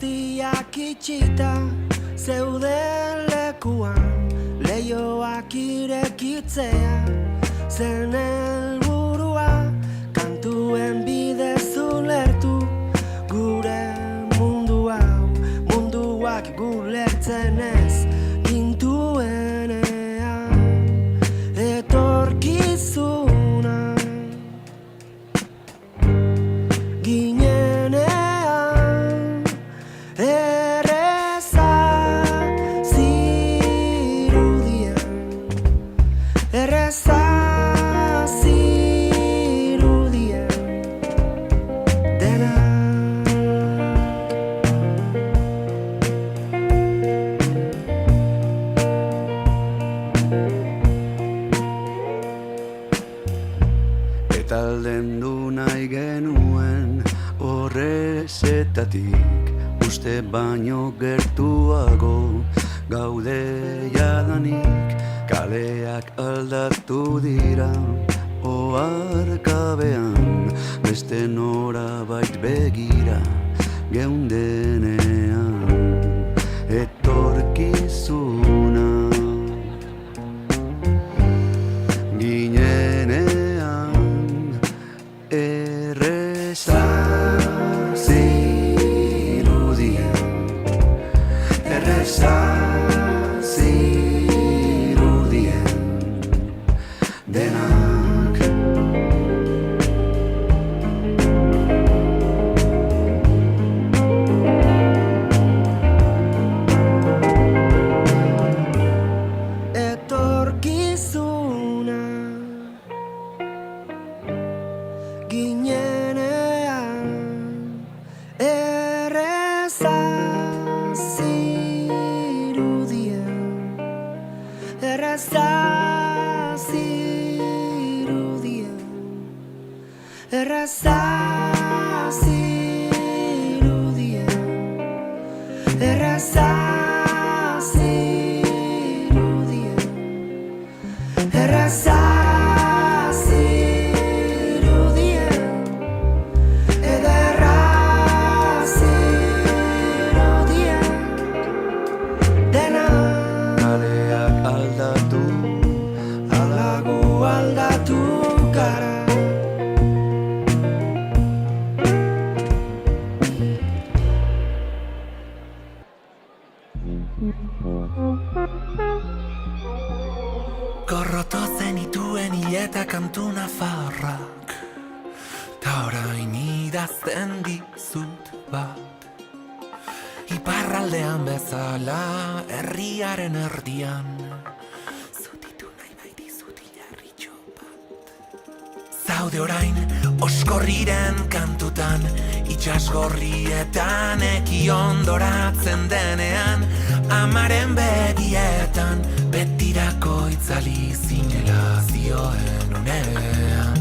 guztiak itxita zeuden lekuan, leihoak irekitzea zen helburua, kantuen bidez ulertu gure mundu hau, munduak gulertzen ez gintuenean, etorkizuna ginenean, erreza zirudien, erreza zirudien dena. Eta aldendu nahi genuen horrezetatik, uste baino gertuago gaude jadanik, kaleak aldatu dira oharkabean, beste norabait begira geundenean, etorkizuna ginenean, erreza zirudien, erreza zirudien denak. Etorkizuna ginenean, erreza zirudien, erreza zirudien, erreza zirudien, erreza zirudien, erreza aldatu gara. Gorroto zenituen hileta kantu nafarrak, ta orain idazten dizut bat. Iparraldean bezala herriaren erdian, zaude orain oskorriren kantutan, itsasgorrietan eki ondoratzen denean, amaren begietan betirako itzali zinela zioen unean.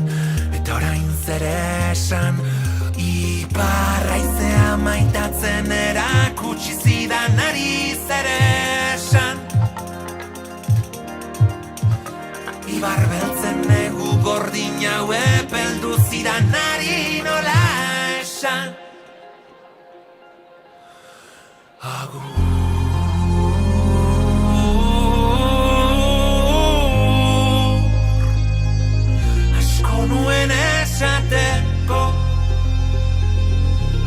Eta orain zer esan, iparraizea maitatzen erakutsi zidanari zer esan. Ibar beltzen negu gordin hau epeldu zidanari nola esan. Agur. Asko nuen esateko,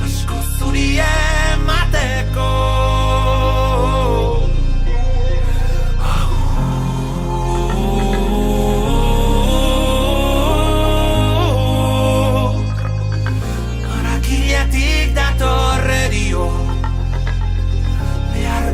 asko zuri emateko. Behar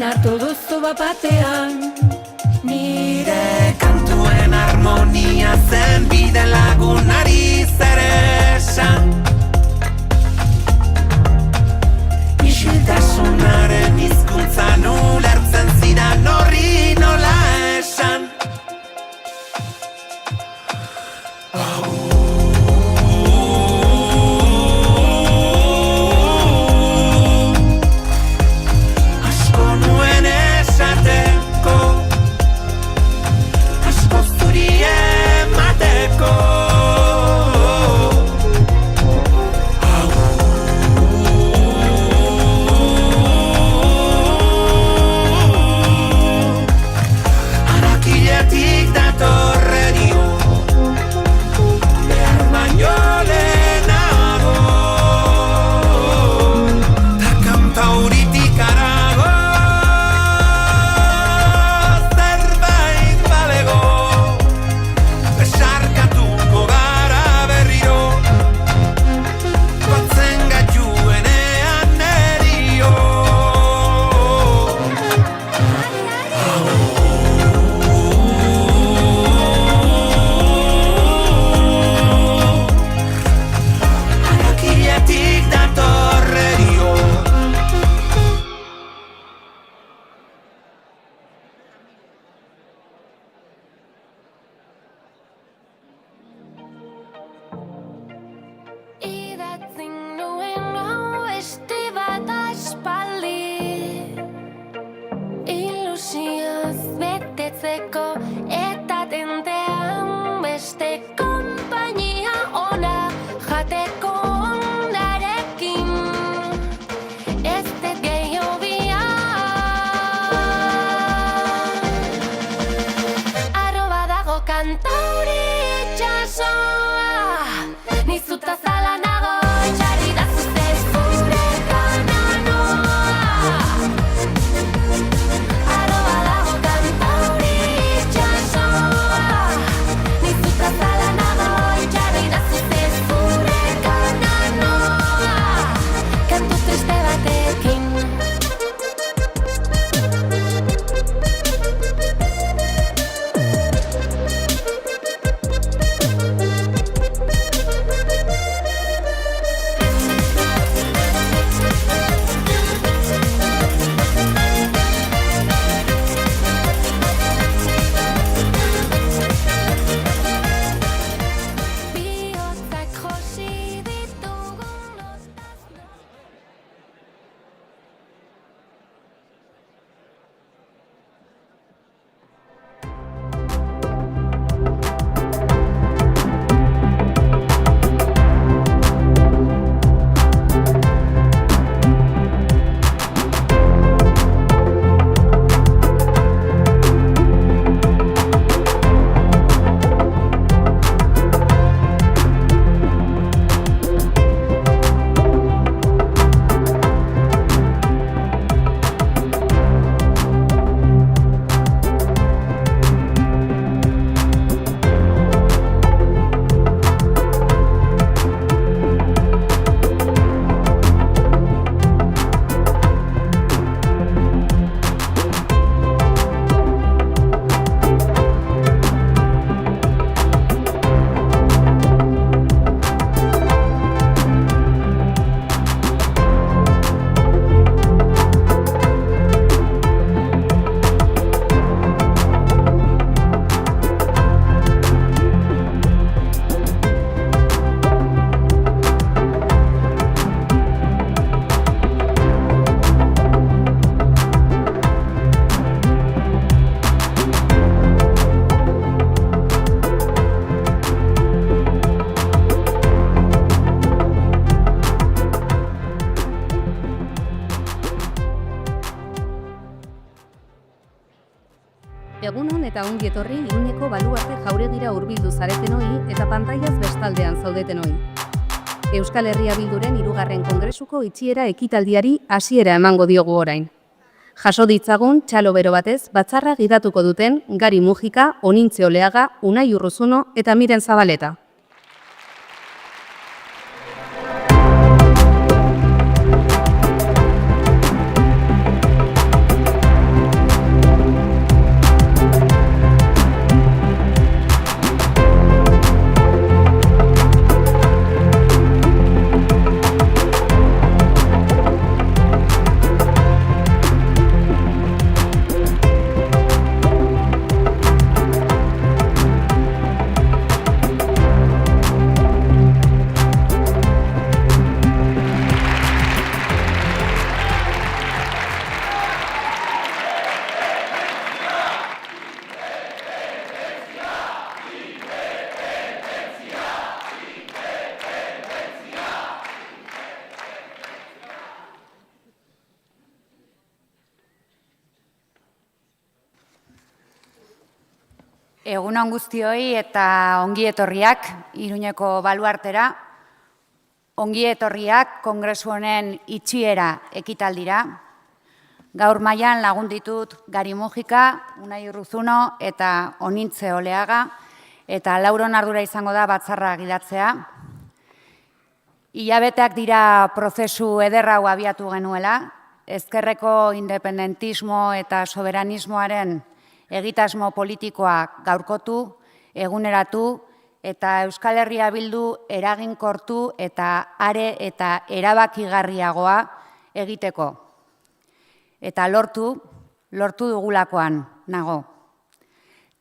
hartu duzu bapatean. Nire kantuen harmonia zen bide lagunari zer esan. Isiltasunaren hizkuntzan ulertzen zidan horri nola esan. Asko nuen esateko, asko zuri emateko. Harakiletik datorrerio, behar baino lehenago, ta kantauritik harago, zerbait balego, besarkatuko gara berriro, batzen gaiuenean erio. Harakiletik datorrerio. Idatzi nuen abesti bat aspaldi, ilusioz betetzeko eta tentean beste konpainia ona jateko ondarekin. Ez dut gehiago bihar, aro badago kantauri itxasoa, nizuta zala nago, txarri da zuzte zure kananoa. Aro badago kantauri itxasoa, nizuta zala nago, txarri da zuzte zure kananoa. Kantu triste batekin. Bihotzak josi ditugun ostaz. Egunon eta ongi etorri Iruñeko Baluarte Jauregira hurbildu zaretenoi eta pantaiaz bestaldean zaudetenoi. Euskal Herria Bilduren 3. Kongresuko itxiera ekitaldiari hasiera emango diogu orain. Jaso ditzagun txalo bero batez batzarra gidatuko duten Gari Mujika, Onintze Oleaga, Unai Urruzuno eta Miren Zabaleta. Egun on guztioi eta ongi etorriak Iruñeko baluartera. Ongi etorriak kongresu honen itxiera ekitaldira. Gaur mailan lagun ditut Gari Mujika, Unai Urruzuno eta Onintze Oleaga, eta Lauron ardura izango da batzarra gidatzea. Hilabeteak dira prozesu ederra hau abiatu genuela, ezkerreko independentismo eta soberanismoaren egitasmo politikoa gaurkotu, eguneratu eta Euskal Herria Bildu eraginkortu eta are eta erabakigarriagoa egiteko. Eta lortu dugulakoan nago.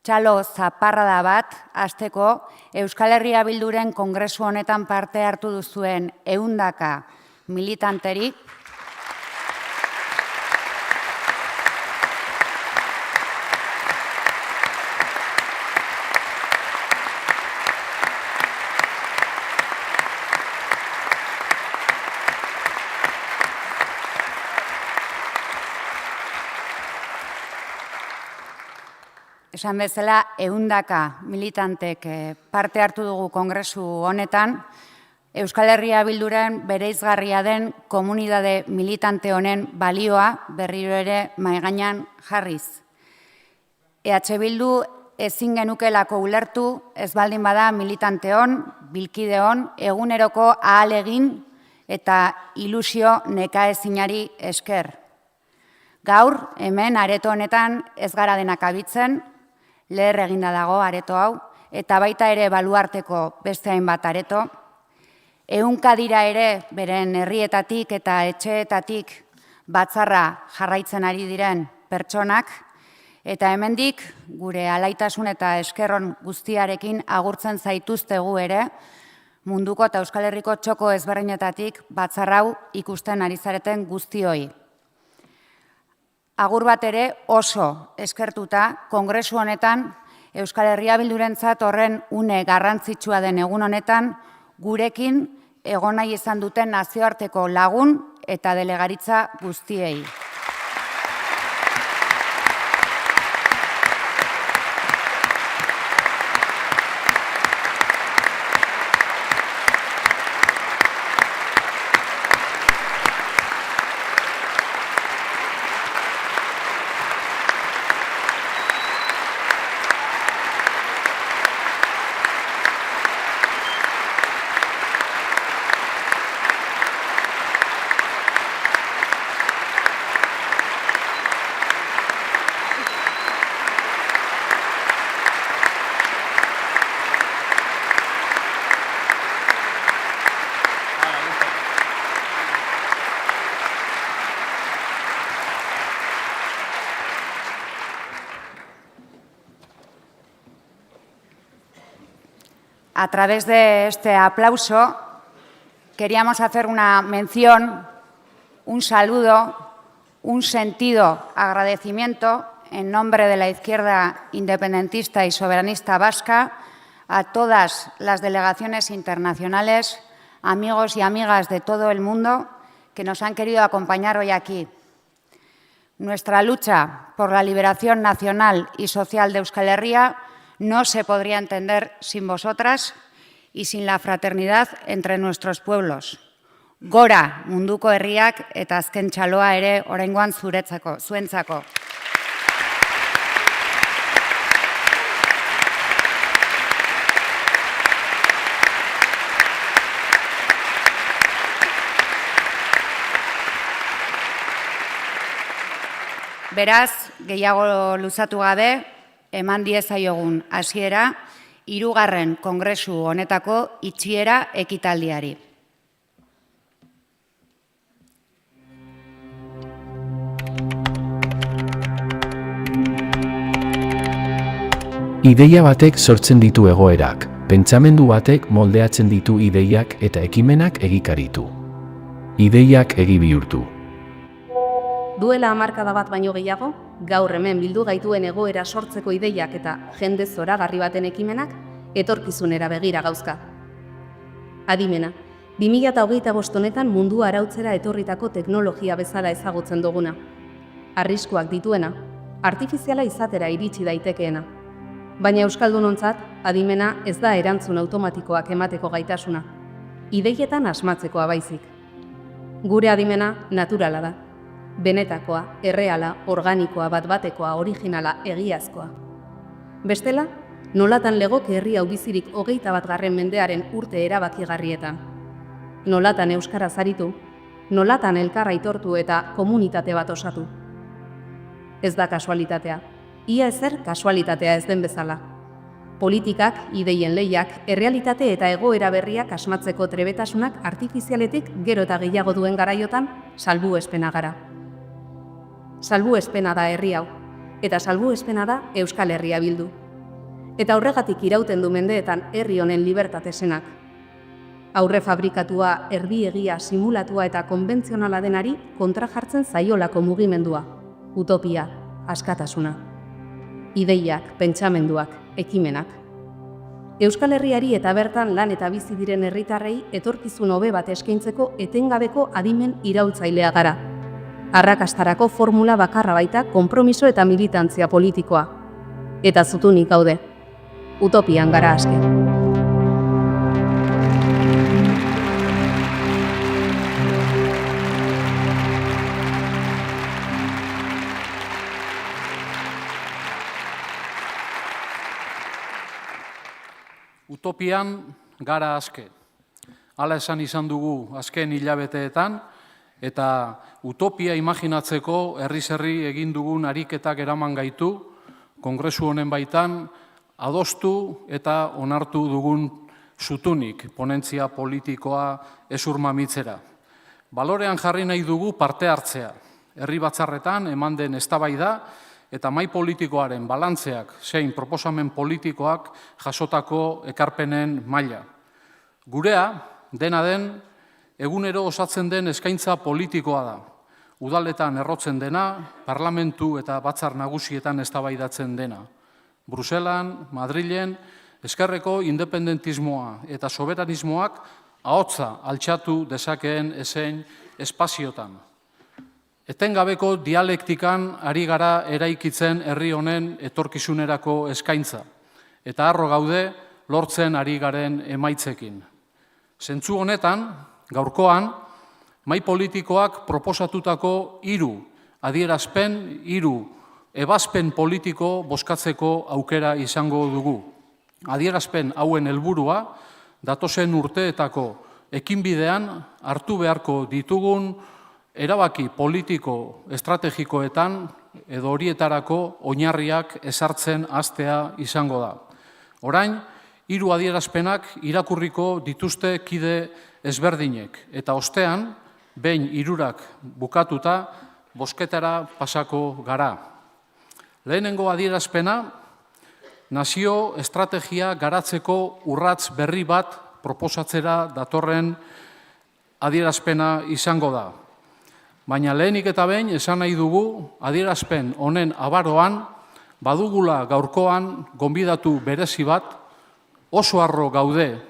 Txalo zaparrada bat hasteko Euskal Herria Bilduren kongresu honetan parte hartu duzuen 100 militanterik esan bezala 100 militantek parte hartu dugu kongresu honetan, Euskal Herria Bilduren bereizgarria den komunitate militante honen balioa berriro ere mahaigainean jarriz. EH Bildu ezin genukelako ulertu, ez baldin bada militante hon, bilkide hon, eguneroko ahalegin eta ilusio nekaezinari esker. Gaur, hemen areto honetan ez gara denak abitzen, leher eginda dago areto hau, eta baita ere baluarteko beste hainbat areto. 100 dira ere beren herrietatik eta etxeetatik batzarra jarraitzen ari diren pertsonak, eta hemendik gure alaitasun eta eskerron guztiarekin agurtzen zaituztegu ere, munduko eta Euskal Herriko txoko ezberdinetatik batzarrau ikusten ari zareten guztioi. Agur bat ere oso eskertuta, kongresu honetan, Euskal Herria Bildurentzat horren une garrantzitsua den egun honetan, gurekin egon nahi izan duten nazioarteko lagun eta delegaritza guztiei. A través de este aplauso queríamos hacer una mención, un saludo, un sentido agradecimiento en nombre de la izquierda independentista y soberanista vasca a todas las delegaciones internacionales, amigos y amigas de todo el mundo que nos han querido acompañar hoy aquí. Nuestra lucha por la liberación nacional y social de Euskal Herria no se podría entender sin vosotras y sin la fraternidad entre nuestros pueblos. Gora munduko herriak eta azken txaloa ere oraingoan zuentzako. Beraz, gehiago luzatu gabe, eman diezaiogun hasiera 3. kongresu honetako itxiera ekitaldiari. Ideia batek sortzen ditu egoerak, pentsamendu batek moldeatzen ditu ideiak eta ekimenak egikaritu. Ideiak egi bihurtu. Duela hamarkada bat baino gehiago, gaur hemen bildu gaituen egoera sortzeko ideiak eta jende zoragarri baten ekimenak etorkizunera begira gauzka. Adimena, 2025 honetan mundua arautzera etorritako teknologia bezala ezagutzen duguna. Arriskuak dituena, artifiziala izatera iritsi daitekeena. Baina euskaldunontzat adimena ez da erantzun automatikoak emateko gaitasuna, ideietan asmatzekoa baizik. Gure adimena naturala da, benetakoa, erreala, organikoa, bat-batekoa, originala, egiazkoa. Bestela, nolatan legoke herri hau bizirik 21. mendearen urte erabakigarrietan. Nolatan euskaraz aritu, nolatan elkar aitortu eta komunitate bat osatu. Ez da kasualitatea, ia ezer kasualitatea ez den bezala. Politikak, ideien lehiak, errealitate eta egoera berriak asmatzeko trebetasunak artifizialetik gero eta gehiago duen garaiotan salbuespena gara. Salbuespena da herri hau, eta salbuespena da Euskal Herria bildu. Eta horregatik irauten du mendeetan herri honen libertatesenak. Aurre fabrikatua, erdiegia, simulatua eta konbentzionala denari kontra jartzen zaiolako mugimendua, utopia, askatasuna. Ideiak, pentsamenduak, ekimenak. Euskal Herriari eta bertan lan eta bizi diren herritarrei etorkizun hobe bat eskaintzeko etengabeko adimen iraultzailea gara. Arrakastarako formula bakarra baita konpromiso eta militantzia politikoa. Eta zutunik gaude. Utopian gara aske. Utopian gara aske. Hala esan izan dugu azken hilabeteetan, eta utopia imaginatzeko herri egin dugun ariketak eraman gaitu, Kongresu honen baitan adostu eta onartu dugun zutunik, ponentzia politikoa ezurmamitzera. Balorean jarri nahi dugu parte hartzea. Herri batzarretan eman den eztabaida eta mahai politikoaren balantzeak zein proposamen politikoak jasotako ekarpenen maila. Gurea, dena den, egunero osatzen den eskaintza politikoa da. Udaletan errotzen dena, parlamentu eta batzar nagusietan eztabaidatzen dena. Bruselan, Madrilen, ezkerreko independentismoa eta soberanismoak ahotsa altxatu dezakeen ezein espaziotan. Etengabeko dialektikan ari gara eraikitzen herri honen etorkizunerako eskaintza, eta harro gaude lortzen ari garen emaitzekin. Zentzu honetan, gaurkoan, mahai politikoak proposatutako 3 adierazpen, 3 ebazpen politiko bozkatzeko aukera izango dugu. Adierazpen hauen helburua, datozen urteetako ekinbidean hartu beharko ditugun erabaki politiko estrategikoetan edo horietarako oinarriak ezartzen hastea izango da. Orain, 3 adierazpenak irakurriko dituzte kide ezberdinek, eta ostean, behin 3 bukatuta, bozketara pasako gara. Lehenengo adierazpena, nazio estrategia garatzeko urrats berri bat proposatzera datorren adierazpena izango da. Baina lehenik eta behin esan nahi dugu adierazpen honen abaroan badugula gaurkoan gonbidatu berezi bat, oso harro gaude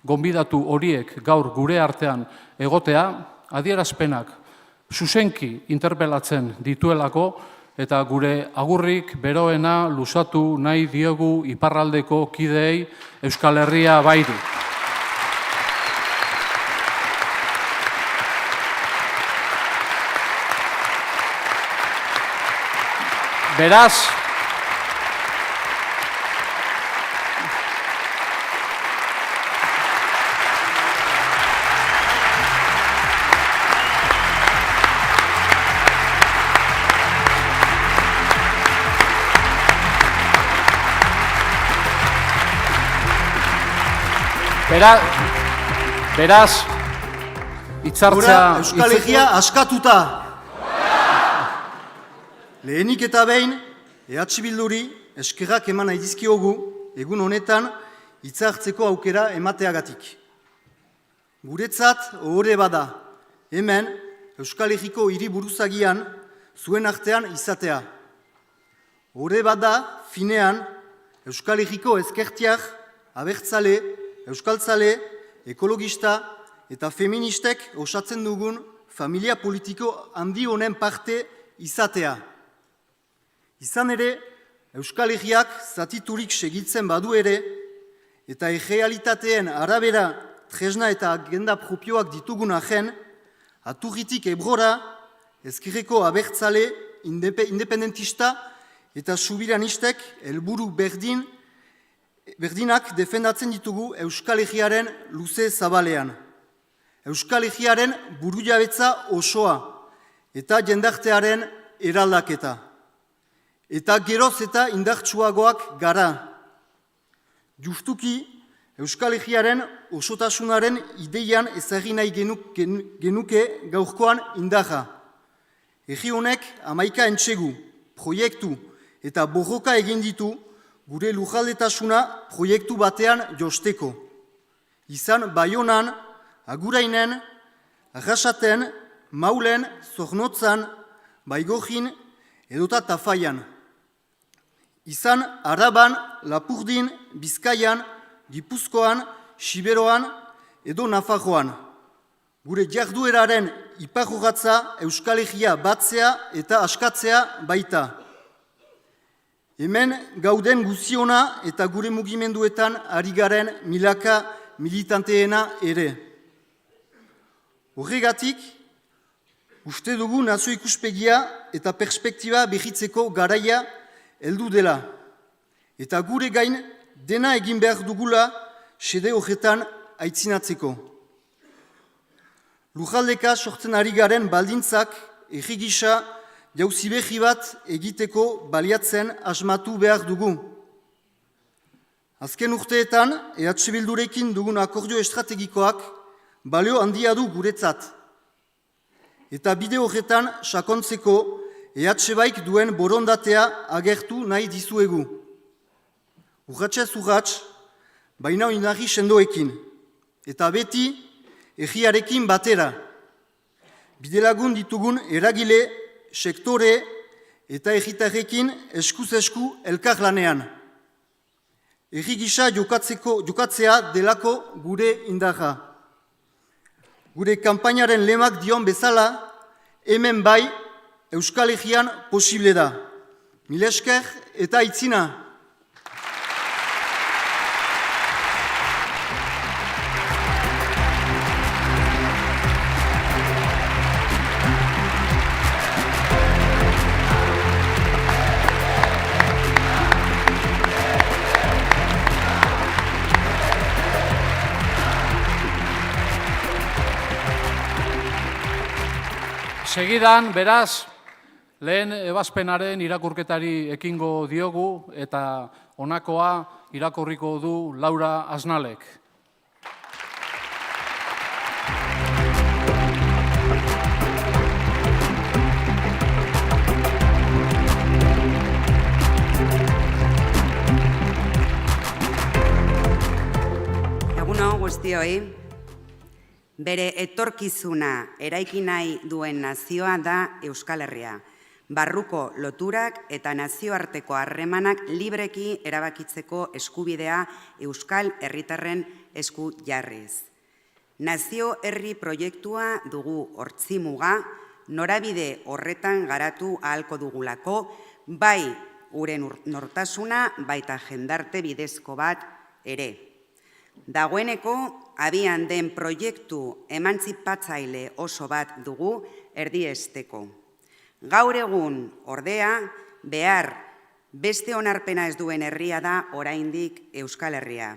gonbidatu horiek gaur gure artean egotea, adierazpenak zuzenki interpelatzen dituelako eta gure agurrik beroena luzatu nahi diogu iparraldeko kideei Euskal Herria baitu. Beraz, hitzartzea... Euskal Herria askatuta! Lehenik eta behin, EH Bilduri eskerrak eman nahi dizkiogu egun honetan hitzartzeko aukera emateagatik. Guretzat ohore bada, hemen Euskal Herriko hiriburuzagian zuen artean izatea. Ohore bada, finean, Euskal Herriko ezkertiak, abertzale, euskaltzale, ekologista eta feministek osatzen dugun familia politiko handi honen parte izatea. Izan ere, Euskal Herriak zatiturik segitzen badu ere, eta errealitateen arabera tresna eta agenda propioak ditugun ahen, aturritik ebrora, ezkerreko abertzale, independentista eta subiranistek helburu berdinak defendatzen ditugu Euskal Herriaren luze zabalean. Euskal Herriaren burujabetza osoa eta jendartearen eraldaketa. Eta geroz eta indartsuagoak gara. Justuki, Euskal Herriaren osotasunaren ideian ezagri nahi genuke gaurkoan indarra. Herri honek 11 entsegu, proiektu eta borroka egin ditu gure lujaldetasuna proiektu batean josteko. Izan Baionan, Agurainen, Arrasaten, Maulen, Zornotzan, Baigojin edota Tafaian. Izan Araban, Lapurdin, Bizkaian, Gipuzkoan, Siberoan edo Nafarroan. Gure jardueraren iparrogatza Euskal Herria batzea eta askatzea baita. Hemen gauden guziona eta gure mugimenduetan ari garen milaka militanteena ere. Horregatik, uste dugu nazio ikuspegia eta perspektiba behitzeko garaia heldu dela. Eta gure gain dena egin behar dugula xede horretan aitzinatzeko. Lujaldeka sortzen ari garen baldintzak herri gisa jauzi berri bat egiteko baliatzen asmatu behar dugu. Azken urteetan, EH Bildurekin dugun akordio estrategikoak balio handia du guretzat. Eta bide horretan sakontzeko EH Baik duen borondatea agertu nahi dizuegu. Urratxez urratx, baina oinarri sendoekin. Eta beti, herriarekin batera. Bidelagun ditugun eragile, sektore eta herritarrekin eskuz esku elkarlanean. Herri gisa jokatzea delako gure indarra. Gure kanpainaren lemak dion bezala, hemen bai Euskal Herrian posible da. Mil esker eta aitzina. Segidan, beraz, lehen ebazpenaren irakurketari ekingo diogu eta honakoa irakurriko du Laura Aznalek. Egunon guztioi. Bere etorkizuna eraiki nahi duen nazioa da Euskal Herria. Barruko loturak eta nazioarteko harremanak libreki erabakitzeko eskubidea Euskal Herritarren esku jarriz. Nazio herri proiektua dugu hortzimuga, norabide horretan garatu ahalko dugulako, bai gure nortasuna baita jendarte bidezko bat ere. Dagoeneko, abian den proiektu emantzipatzaile oso bat dugu erdiesteko. Gaur egun, ordea, behar beste onarpena ez duen herria da oraindik Euskal Herria.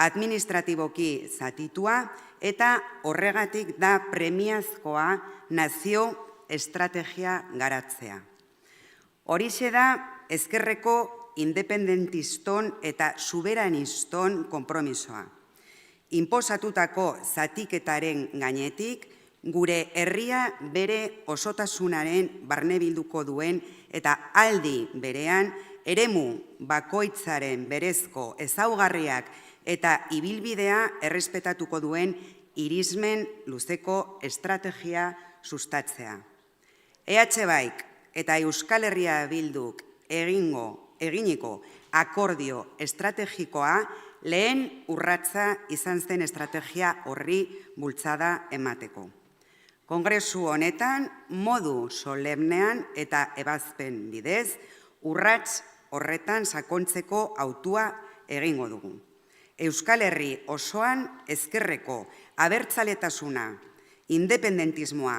Administratiboki zatitua eta horregatik da premiazkoa nazio estrategia garatzea. Horixe da ezkerreko independentiston eta soberaniston konpromisoa. Inposatutako zatiketaren gainetik, gure herria bere osotasunaren barnebilduko duen eta aldi berean eremu bakoitzaren berezko ezaugarriak eta ibilbidea errespetatuko duen irismen luzeko estrategia sustatzea. EH Baik eta Euskal Herria Bilduk eginiko akordio estrategikoa lehen urratsa izan zen estrategia horri bultzada emateko. Kongresu honetan, modu solemnean eta ebazpen bidez, urrats horretan sakontzeko hautua egingo dugu. Euskal Herri osoan ezkerreko abertzaletasuna, independentismoa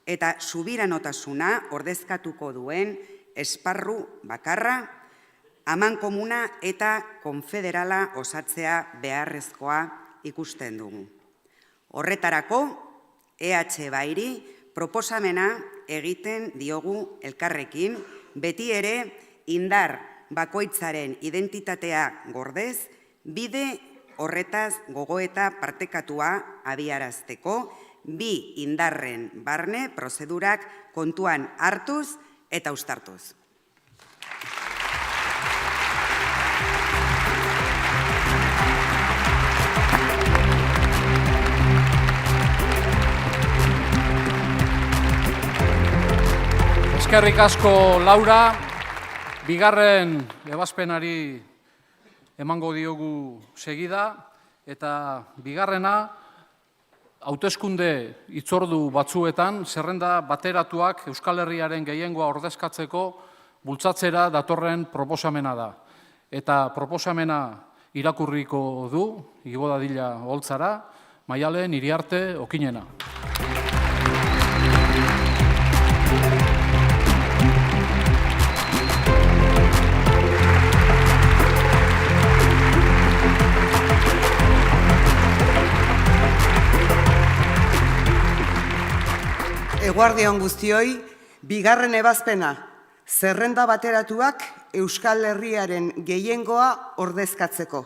eta subiranotasuna ordezkatuko duen esparru bakarra, amankomuna eta konfederala osatzea beharrezkoa ikusten dugu. Horretarako, EH Bairi proposamena egiten diogu elkarrekin, beti ere indar bakoitzaren identitatea gordez, bide horretaz gogoeta partekatua abiarazteko, bi indarren barne prozedurak kontuan hartuz eta uztartuz. Eskerrik asko, Laura. Bigarren ebazpenari emango diogu segida, eta bigarrena, hauteskunde hitzordu batzuetan, zerrenda bateratuak Euskal Herriaren gehiengoa ordezkatzeko bultzatzera datorren proposamena da. Eta proposamena irakurriko du, igo dadila holtzara, Maialen Iriarte Okinena. Eguardion guztioi, bigarren ebazpena, zerrenda bateratuak Euskal Herriaren gehiengoa ordezkatzeko.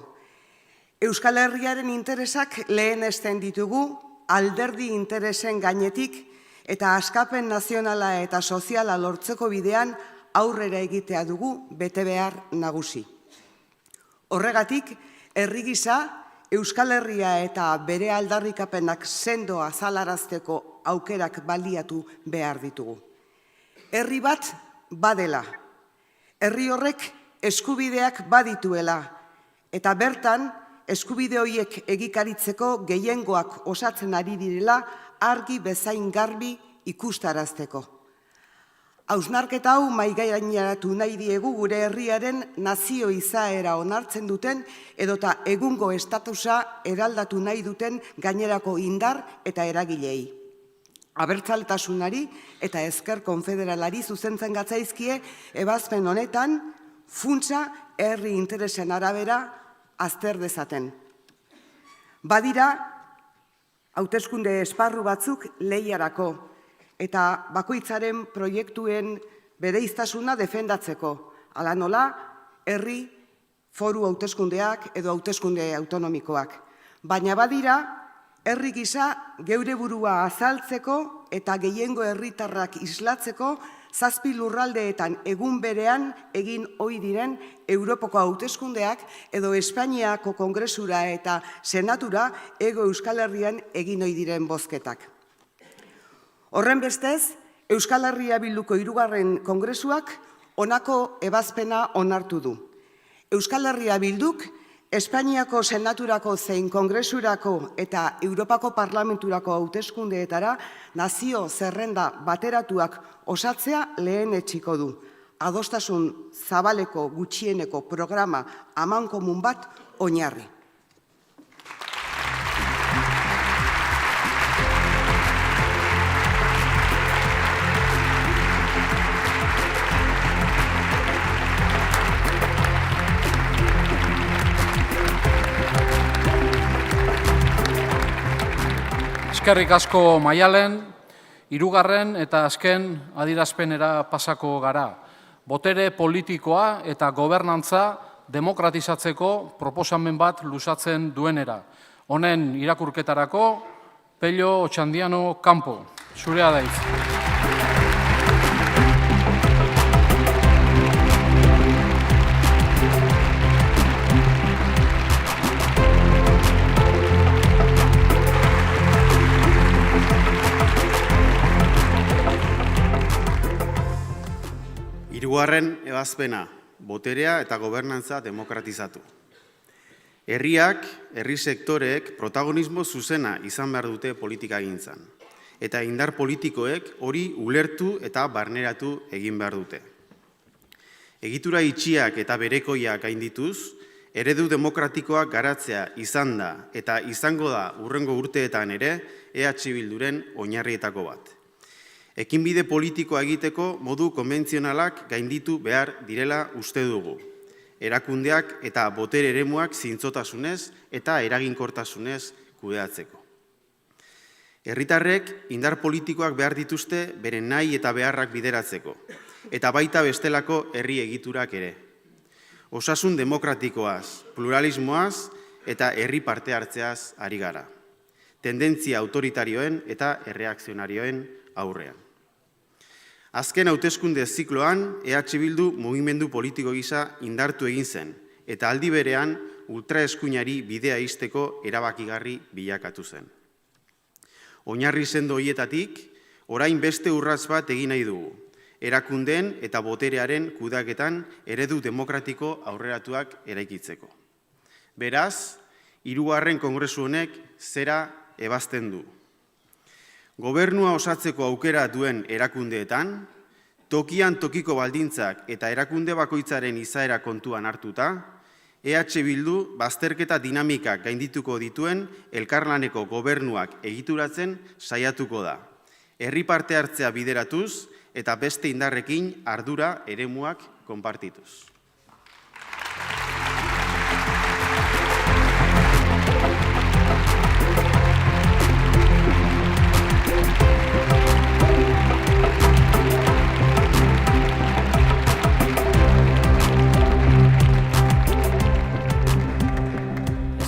Euskal Herriaren interesak lehenesten ditugu, alderdi interesen gainetik eta askapen nazionala eta soziala lortzeko bidean aurrera egitea dugu betebehar nagusi. Horregatik, herri gisa, Euskal Herria eta bere aldarrikapenak sendo azalarazteko aukerak baliatu behar ditugu. Herri bat badela, herri horrek eskubideak badituela, eta bertan eskubide horiek egikaritzeko gehiengoak osatzen ari direla argi bezain garbi ikustarazteko. Hausnarketa hau mahaigaineratu nahi diegu gure herriaren nazio izaera onartzen duten edota egungo estatusa eraldatu nahi duten gainerako indar eta eragilei. Abertzaletasunari eta ezker konfederalari zuzentzen gatzaizkie ebazpen honetan funtsa herri interesen arabera azter dezaten. Badira, hauteskunde esparru batzuk lehiarako eta bakoitzaren proiektuen bereiztasuna defendatzeko, hala nola, herri foru hauteskundeak edo hauteskunde autonomikoak. Baina badira, herri gisa geure burua azaltzeko eta gehiengo herritarrak islatzeko 7 lurraldeetan egun berean egin ohi diren Europako hauteskundeak edo Espainiako Kongresura eta Senatura Hego Euskal Herrian egin ohi diren bozketak. Horren bestez, Euskal Herria Bilduko 3. Kongresuak honako ebazpena onartu du. Euskal Herria Bilduk Espainiako Senaturako zein Kongresurako eta Europako Parlamenturako hauteskundeetara nazio zerrenda bateratuak osatzea lehenetsiko du. Adostasun zabaleko gutxieneko programa amankomun bat oinarri. Eskerrik asko Maialen, 3. eta azken adierazpenera pasako gara. Botere politikoa eta gobernantza demokratizatzeko proposamen bat luzatzen duenera. Honen irakurketarako, Pello Otxandiano Campo. Zurea da hitza. Hirugarren ebazpena, boterea eta gobernantza demokratizatu. Herriak, herri sektoreek protagonismo zuzena izan behar dute politikagintzan, eta indar politikoek hori ulertu eta barneratu egin behar dute. Egitura itxiak eta berekoiak gaindituz, eredu demokratikoak garatzea izan da eta izango da hurrengo urteetan ere EH Bilduren oinarrietako bat. Ekinbide politikoa egiteko modu konbentzionalak gainditu behar direla uste dugu. Erakundeak eta botere eremuak zintzotasunez eta eraginkortasunez kudeatzeko. Herritarrek indar politikoak behar dituzte beren nahi eta beharrak bideratzeko, eta baita bestelako herri egiturak ere. Osasun demokratikoaz, pluralismoaz eta herri parte hartzeaz ari gara. Tendentzia autoritarioen eta erreakzionarioen aurrean. Azken hauteskunde zikloan, EH Bildu mugimendu politiko gisa indartu egin zen, eta aldi berean ultraeskuinari bidea ixteko erabakigarri bilakatu zen. Oinarri sendo horietatik, orain beste urrats bat egin nahi dugu, erakundeen eta boterearen kudeaketan eredu demokratiko aurreratuak eraikitzeko. Beraz, 3. Kongresu honek zera ebazten du. Gobernua osatzeko aukera duen erakundeetan, tokian tokiko baldintzak eta erakunde bakoitzaren izaera kontuan hartuta, EH Bildu bazterketa dinamikak gaindituko dituen elkarlaneko gobernuak egituratzen saiatuko da. Herri parte hartzea bideratuz eta beste indarrekin ardura eremuak konpartituz.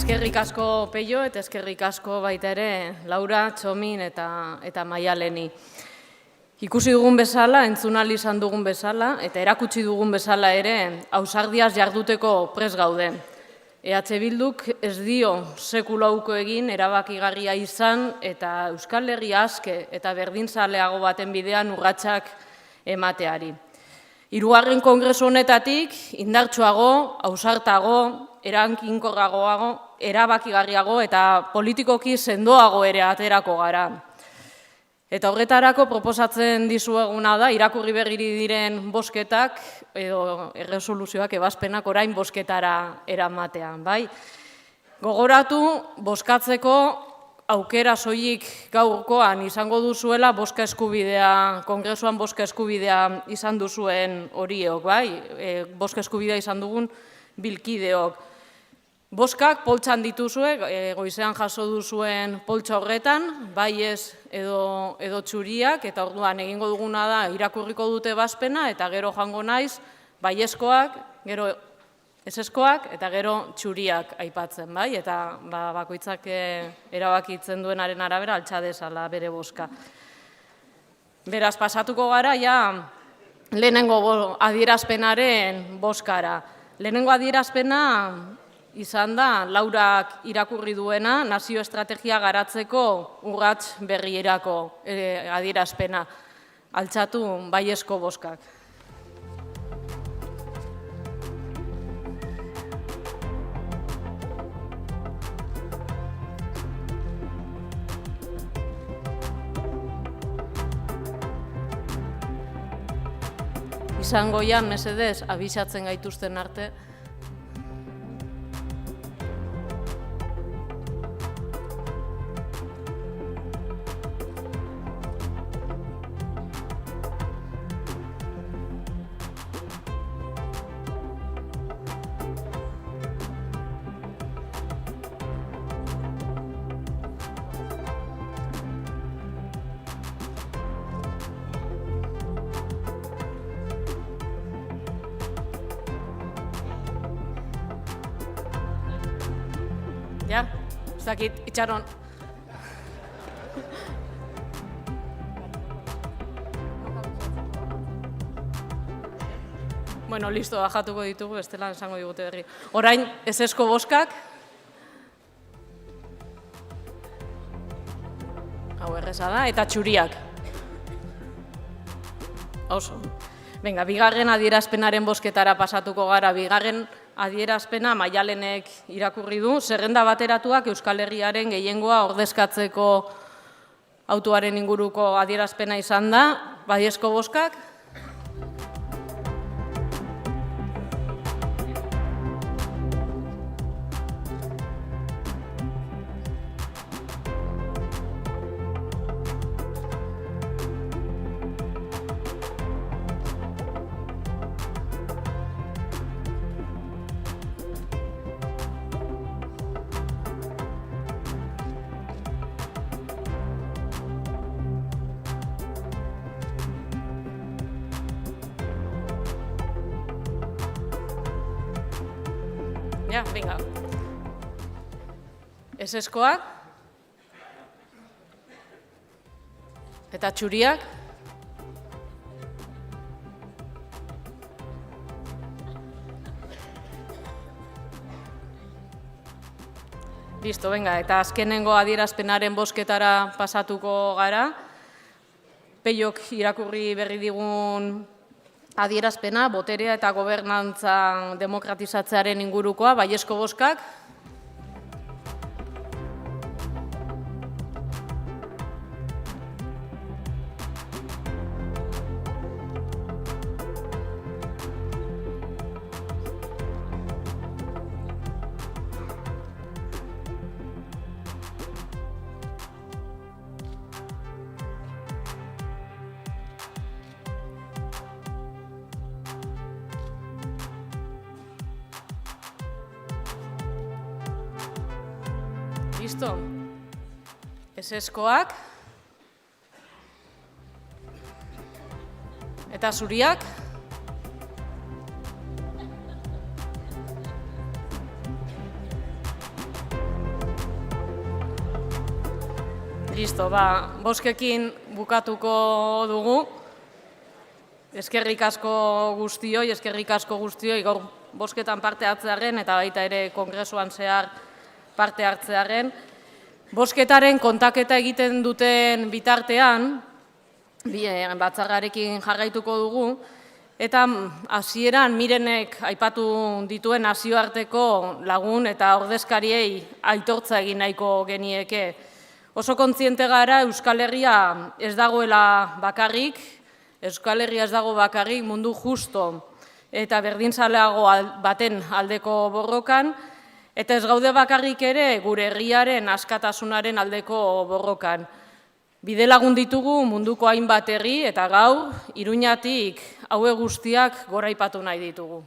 Eskerrik asko Peio eta eskerrik asko baita ere Laura, Txomin eta Maialeni. Ikusi dugun bezala, entzun ahal izan dugun bezala eta erakutsi dugun bezala ere ausardiaz jarduteko prest gaude. EH Bilduk ez dio sekula uko egin erabakigarria izan eta Euskal Herria aske eta berdinzaleago baten bidean urratsak emateari. 3. Kongresu honetatik indartsuago, ausartago, erankinkorragoago, erabakigarriago eta politikoki sendoago ere aterako gara. Eta horretarako proposatzen dizueguna da, irakurri berri diren bozketak edo erresoluzioak ebazpenak orain bozketara eramatean. Bai? Gogoratu, bozkatzeko aukera soilik gaurkoan izango duzuela bozka eskubidea, kongresuan bozka eskubidea izan duzuen horiok, bai? Bozka eskubidea izan dugun bilkideok. Bozkak poltsan dituzue, goizean jaso duzuen poltsa horretan, bai ez edo txuriak, eta orduan egingo duguna da irakurriko dute ebazpena, eta gero jango naiz, baiezkoak, gero ezezkoak, eta gero txuriak aipatzen, bai? Eta bakoitzak erabakitzen duenaren arabera altxa dezala bere bozka. Beraz, pasatuko gara, ja, lehenengo adierazpenaren bozkara. Lehenengo adierazpena izan da, Laurak irakurri duena, nazio estrategia garatzeko urrats berrierako adierazpena. Altxatu baiezko bozkak. Izango ja, mesedez, abisatzen gaituzten arte. Ja, ez dakit, itxaron. Bueno, listo, bajatuko ditugu, bestelan esango digute berri. Orain, ezezko bozkak. Hau erreza da, eta txuriak. Oso. Venga, bigarren adierazpenaren bozketara pasatuko gara. Bigarren adierazpena Maialenek irakurri du, zerrenda bateratuak Euskal Herriaren gehiengoa ordezkatzeko autoaren inguruko adierazpena izan da, baiezko bozkak. Ja, venga. Eseskoak. Eta txuriak. Listo, venga, eta azkenengo adierazpenaren bozketara pasatuko gara. Peiok irakurri berri digun adierazpena, boterea eta gobernantza demokratizatzearen ingurukoa, baiezko bozkak. Listo. Eseskoak. Eta zuriak. Listo, bozkekin bukatuko dugu. Eskerrik asko guztioi, gaur bozketan parte hartzearen eta baita ere kongresuan zehar parte hartzearen. Bozketaren kontaketa egiten duten bitartean, batzarrarekin jarraituko dugu, eta hasieran Mirenek aipatu dituen nazioarteko lagun eta ordezkariei aitortza egin nahiko genieke. Oso kontziente gara Euskal Herria ez dagoela bakarrik, Euskal Herria ez dago bakarrik mundu justo eta berdinzaleago baten aldeko borrokan, eta ez gaude bakarrik ere gure herriaren askatasunaren aldeko borrokan. Bide lagun ditugu munduko hainbat herri eta gaur Iruñatik hauek guztiak goraipatu nahi ditugu.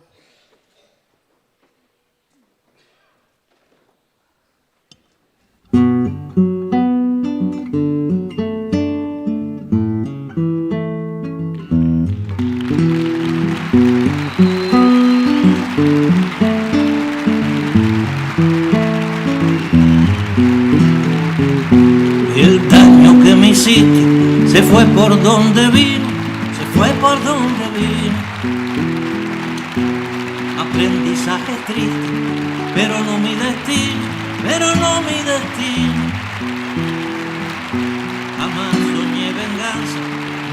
Se fue por donde vino, se fue por donde vino. Aprendizaje triste, pero no mi destino, pero no mi destino. Jamás soñé venganza,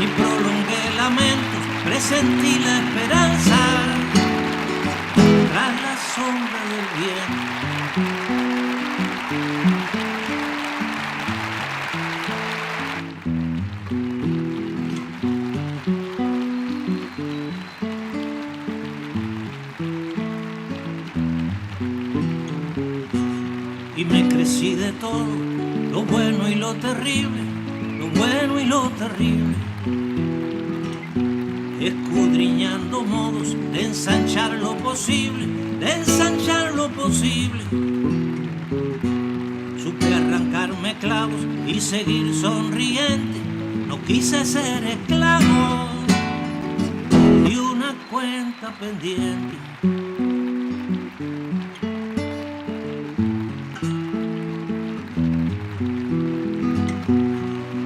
ni prolongué lamentos, presentí la esperanza tras la sombra del viento. Y me crecí de todo, lo bueno y lo terrible, lo bueno y lo terrible, escudriñando modos de ensanchar lo posible, de ensanchar lo posible. Supe arrancarme clavos y seguir sonriente, no quise ser esclavo de una cuenta pendiente.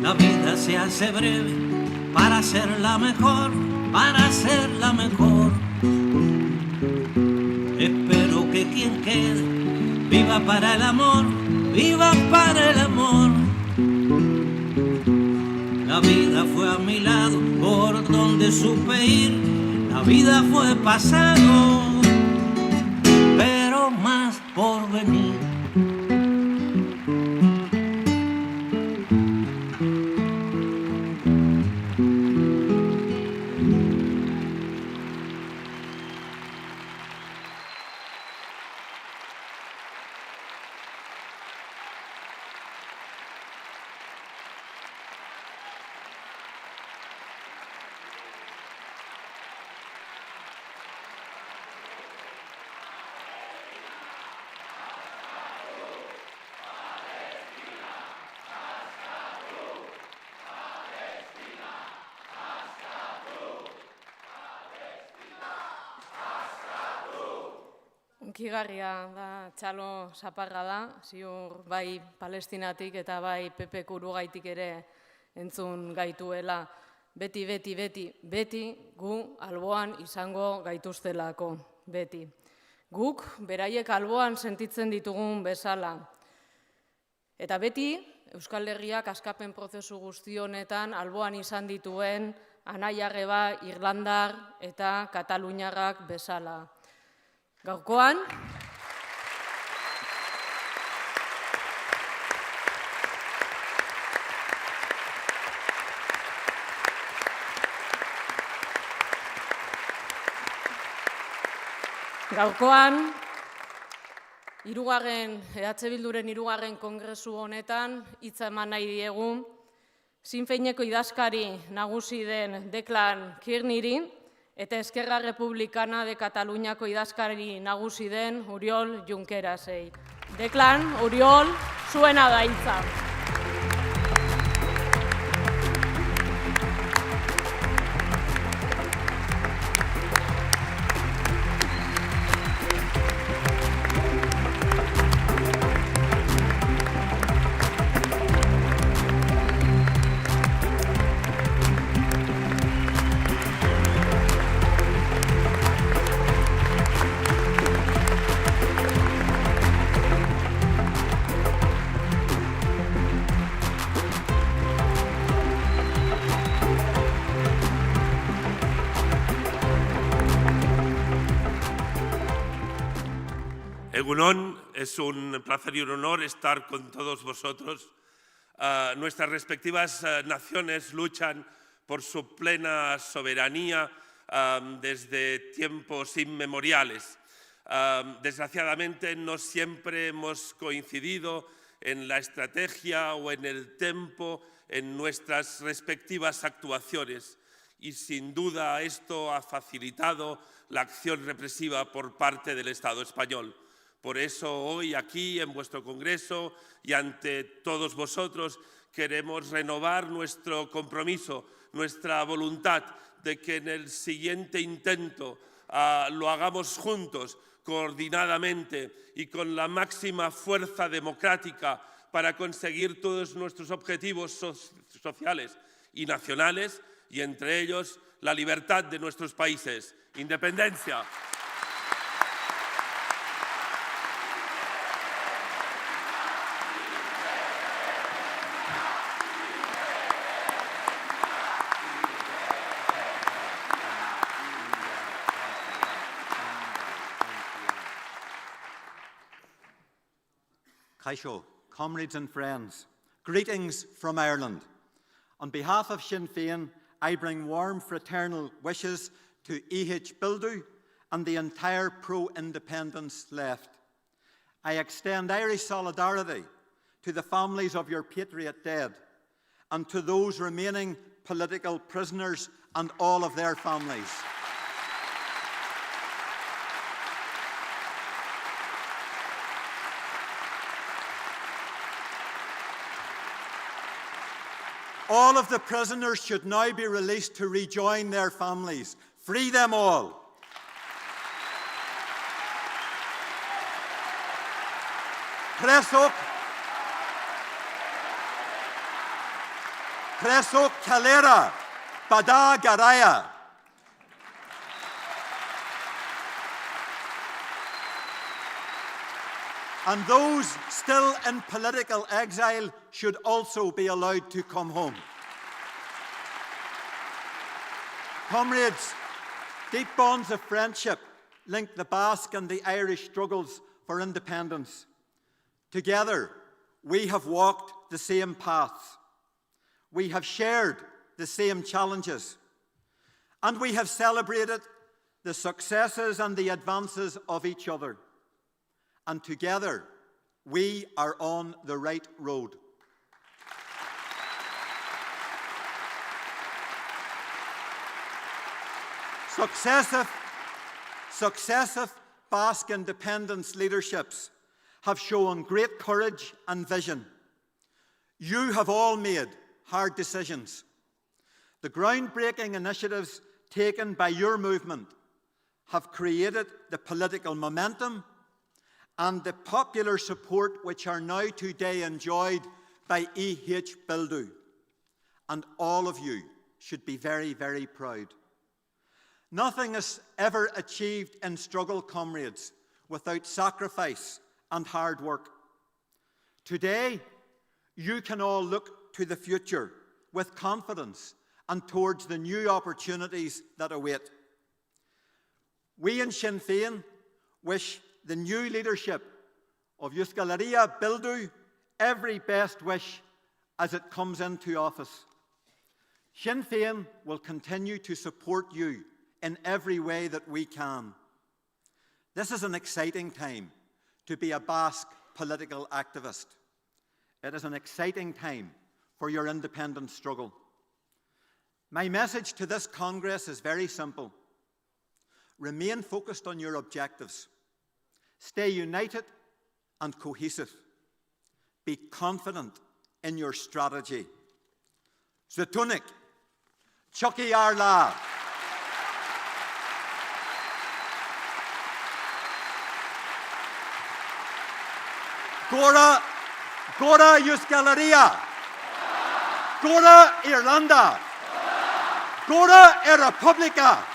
La vida se hace breve para hacerla mejor, para hacerla mejor. Espero que quien quede viva para el amor, viva para el amor. La vida fue a mi lado por donde supe ir, la vida fue pasado, pero más por venir. hunkigarria da, txalo zaparra da, ziur bai Palestinatik eta bai PP Urugaitik ere entzun gaituela. Beti, beti, beti, beti gu alboan izango gaituztelako, beti. Guk beraiek alboan sentitzen ditugun bezala. Eta beti Euskal Herriak askapen prozesu guzti honetan alboan izan dituen anai-arreba, Irlandar eta Kataluniarrak bezala. Gaurkoan, EH Bilduren 3. kongresu honetan hitza eman nahi diegu Sinn Féineko idazkari nagusi den Declan Kearneyri eta Esquerra Republicana de Kataluniako idazkari nagusi den Oriol Junquerasei. Declan, Oriol, zuena da hitza. Egunon, es un placer y un honor estar con todos vosotros. Nuestras respectivas naciones luchan por su plena soberanía desde tiempos inmemoriales. Desgraciadamente no siempre hemos coincidido en la estrategia o en el tempo en nuestras respectivas actuaciones y sin duda esto ha facilitado la acción represiva por parte del Estado español. Por eso hoy aquí en vuestro Congreso y ante todos vosotros queremos renovar nuestro compromiso, nuestra voluntad de que en el siguiente intento lo hagamos juntos, coordinadamente y con la máxima fuerza democrática para conseguir todos nuestros objetivos sociales y nacionales y entre ellos la libertad de nuestros países, independencia. Kaisho, comrades and friends, greetings from Ireland. On behalf of Sinn Féin, I bring warm fraternal wishes to E.H. Bildu and the entire pro-independence left. I extend Irish solidarity to the families of your patriot dead and to those remaining political prisoners and all of their families. All of the prisoners should now be released to rejoin their families. Free them all. Presok Kalera Bada Garaya. And those still in political exile should also be allowed to come home. Comrades, deep bonds of friendship link the Basque and the Irish struggles for independence. Together, we have walked the same paths. We have shared the same challenges. And we have celebrated the successes and the advances of each other. And together, we are on the right road. Successive Basque independence leaderships have shown great courage and vision. You have all made hard decisions. The groundbreaking initiatives taken by your movement have created the political momentum and the popular support which are now today enjoyed by E.H. Bildu. And all of you should be very, very proud. Nothing is ever achieved in struggle, comrades, without sacrifice and hard work. Today, you can all look to the future with confidence and towards the new opportunities that await. We in Sinn Féin wish the new leadership of Euskal Herria Bildu every best wish as it comes into office. Sinn Féin will continue to support you in every way that we can. This is an exciting time to be a Basque political activist. It is an exciting time for your independence struggle. My message to this Congress is very simple. Remain focused on your objectives. Stay united and cohesive. Be confident in your strategy. Zatunik, Chucky Arla. Gora Euskal Herria. Gora Irlanda. Gora Republica.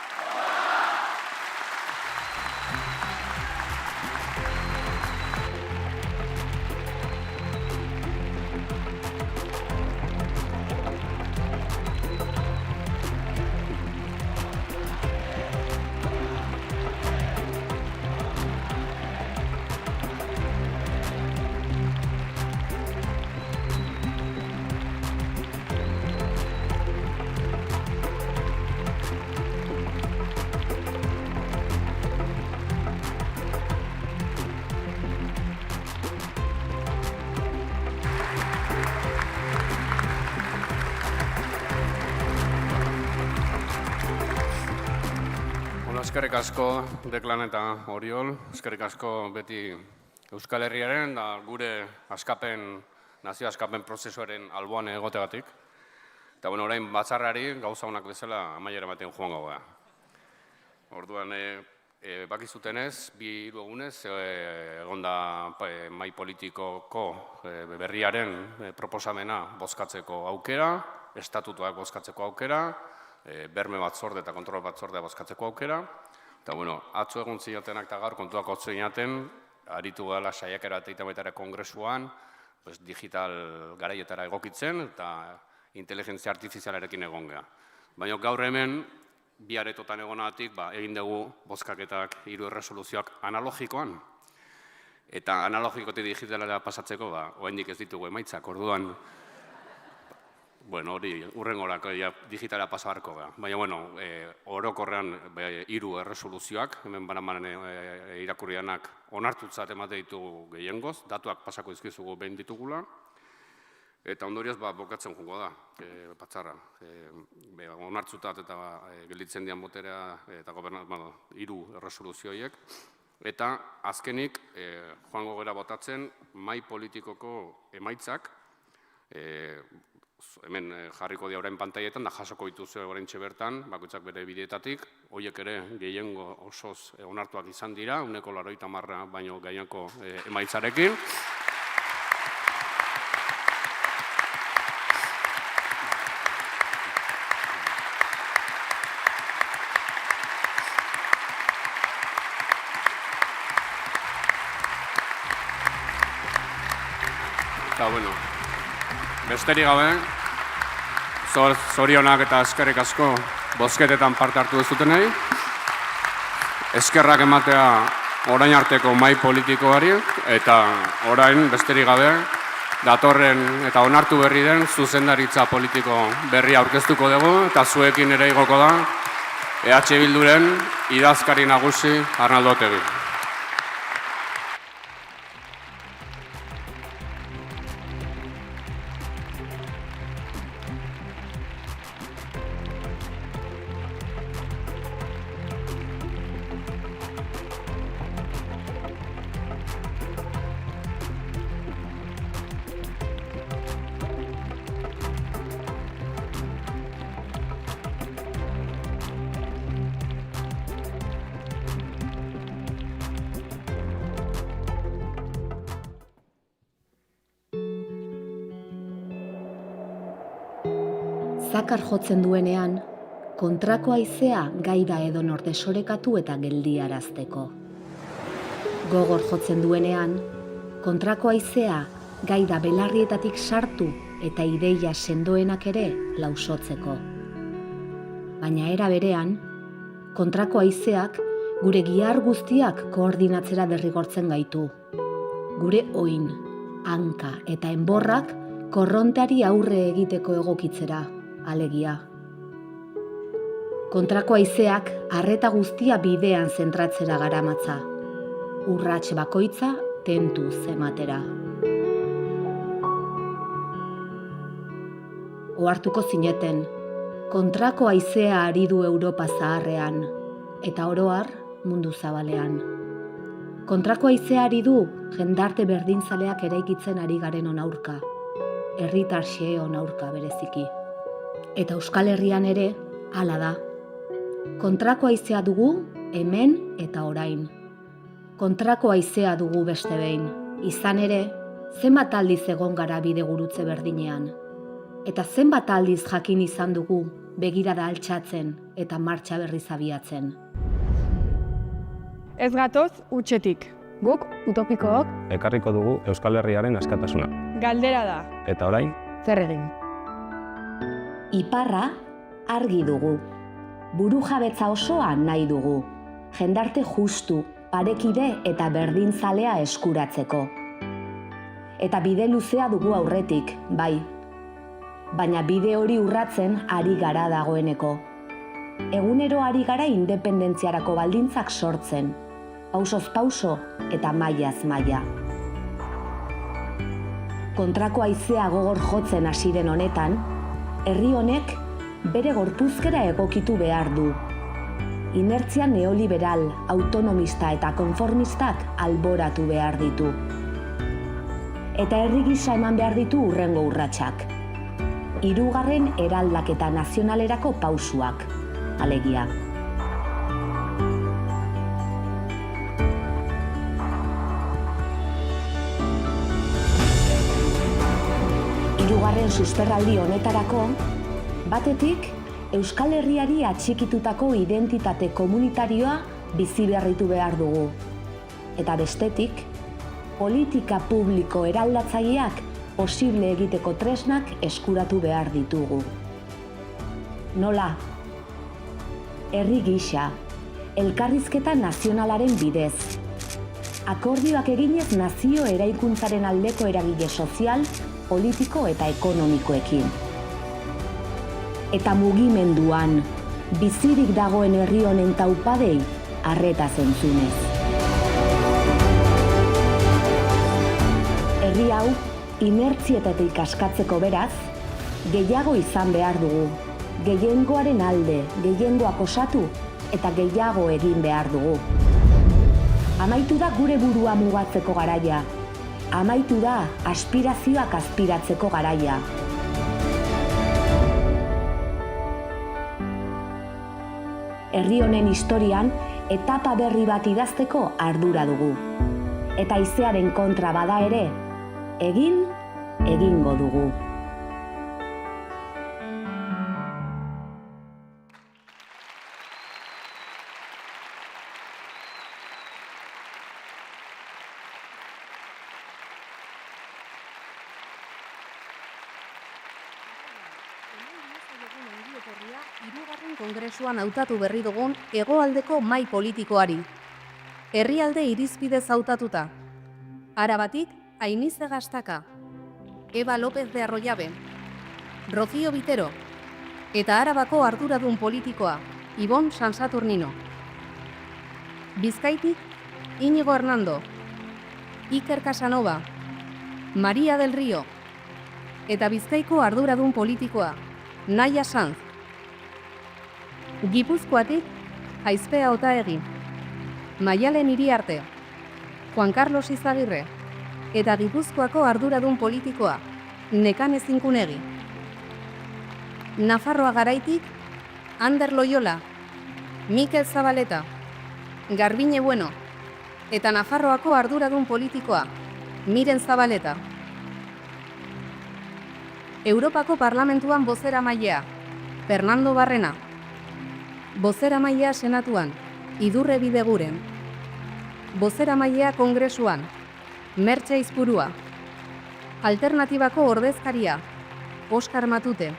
Eskerrik asko Deklan eta Oriol, eskerrik asko beti Euskal Herriaren da gure nazio askapen prozesuaren alboan egotegatik. Eta orain batzarrari gauza honak bezala amaiera ematen joango gara. Orduan, bakizutenez, 2 egunez, egonda mai politikoko berriaren proposamena bozkatzeko aukera, estatutuak bozkatzeko aukera, berme batzorde eta kontrol batzordea bozkatzeko aukera. Eta, atzo egun zinatenak eta gaur kontuak otzu zinaten, aritu gala saiakera eta baita ere kongresuan, digital garaietara egokitzen eta inteligentzia artifizialarekin egon geha. Baina gaur hemen, bi aretotan egonagatik, egin dugu bozkaketak 3 erresoluzioak analogikoan. Eta analogikotik digitalera pasatzeko, oraindik ez ditugu emaitzak, orduan, hori urrengorako digitala pasa beharko gara. Baina, orokorrean 3 erresoluzioak, hemen banaman irakurrianak onartutzat emate ditugu gehiengoz, datuak pasako izkizugu behin ditugula, eta ondorioz bokatzen jungo da, batzarra. Onartzutat eta gelditzen dian boterea eta 3 erresoluzioiek. Eta azkenik, joango gara botatzen, mai politikoko emaitzak, hemen jarriko di orain pantaietan, da jasoko dituzue oraintxe bertan, bakoitzak bere bideetatik, horiek ere gehiengo osoz onartuak izan dira, 80% baino gainako emaitzarekin. Eta, besterik gabe, zorionak eta eskerrik asko bozketetan parte hartu duzutenei. Eskerrak ematea orain arteko mai politikoari, eta orain besterik gabe, datorren eta onartu berri den zuzendaritza politiko berria aurkeztuko dugu, eta zuekin ere igoko da EH Bilduren idazkari nagusi Arnaldo Otegi. zakar jotzen duenean, kontrako haizea gai da edonor desorekatu eta geldiarazteko. Gogor jotzen duenean, kontrako haizea gai da belarrietatik sartu eta ideia sendoenak ere lausotzeko. Baina era berean, kontrako haizeak gure gihar guztiak koordinatzera derrigortzen gaitu. Gure oin, hanka eta enborrak korronteari aurre egiteko egokitzera, alegia. Kontrako haizeak arreta guztia bidean zentratzera garamatza, urrats bakoitza tentuz ematera. Ohartuko zineten, kontrako haizea ari du Europa zaharrean, eta oro har mundu zabalean. Kontrako haizea ari du jendarte berdinzaleak eraikitzen ari garen onaurka, herritar xeheon aurka bereziki. Eta Euskal Herrian ere hala da. Kontrako haizea dugu hemen eta orain. Kontrako haizea dugu beste behin. Izan ere, zenbat aldiz egon gara bide gurutze berdinean. Eta zenbat aldiz jakin izan dugu begirada altxatzen eta martxa berriz abiatzen. Ez gatoz utxetik. Guk, utopikook, ekarriko dugu Euskal Herriaren askatasuna. Galdera da. Eta orain? Zer egin? Iparra argi dugu. Burujabetza osoa nahi dugu. Jendarte justu, parekide eta berdinzalea eskuratzeko. Eta bide luzea dugu aurretik, bai. Baina bide hori urratzen ari gara dagoeneko. Egunero ari gara independentziarako baldintzak sortzen, pausoz pauso eta mailaz maila. Kontrako haizea gogor jotzen hasi den honetan, herri honek bere gorpuzkera egokitu behar du. Inertzia neoliberal, autonomista eta konformistak alboratu behar ditu. Eta herri gisa eman behar ditu hurrengo urratsak. 3. eraldaketa nazionalerako pausuak, alegia. Hirugarren susperraldi honetarako, batetik, Euskal Herriari atxikitutako identitate komunitarioa bizi berritu behar dugu. Eta bestetik, politika publiko eraldatzaileak posible egiteko tresnak eskuratu behar ditugu. Nola? Herri gisa, elkarrizketa nazionalaren bidez. Akordioak eginez nazio eraikuntzaren aldeko eragile sozial, politiko eta ekonomikoekin. Eta mugimenduan, bizirik dagoen herri honen taupadei arreta zentzunez. Herri hau, inertzietatik askatzeko beraz, gehiago izan behar dugu. Gehiengoaren alde, gehiengoak osatu eta gehiago egin behar dugu. Amaitu da gure burua mugatzeko garaia. Amaitu da aspirazioak azpiratzeko garaia. Herri honen historian etapa berri bat idazteko ardura dugu. Eta haizearen kontra bada ere, egingo dugu. Kongresuan hautatu berri dugun hegoaldeko mahai politikoari. Herrialde irizpidez hautatuta. Arabatik, Ainize Gastaka, Eva López de Arroyabe, Rocío Vitero, eta Arabako arduradun politikoa, Ibon Sansaturnino. Bizkaitik, Íñigo Hernando, Iker Casanova, María del Río, eta Bizkaiko arduradun politikoa, Naya Sanz. Gipuzkoatik, Aizpea Otaegi, Maialen Iriarte, Juan Carlos Izagirre, eta Gipuzkoako arduradun politikoa, Nekane Zinkunegi. Nafarroa Garaitik, Ander Loyola, Mikel Zabaleta, Garbine Bueno, eta Nafarroako arduradun politikoa, Miren Zabaleta. Europako Parlamentuan bozeramailea, Fernando Barrena. Bozeramailea Senatuan, Idurre Bideguren. Bozeramailea Kongresuan, Mertxe Izpurua. Alternatibako ordezkaria, Oskar Matute.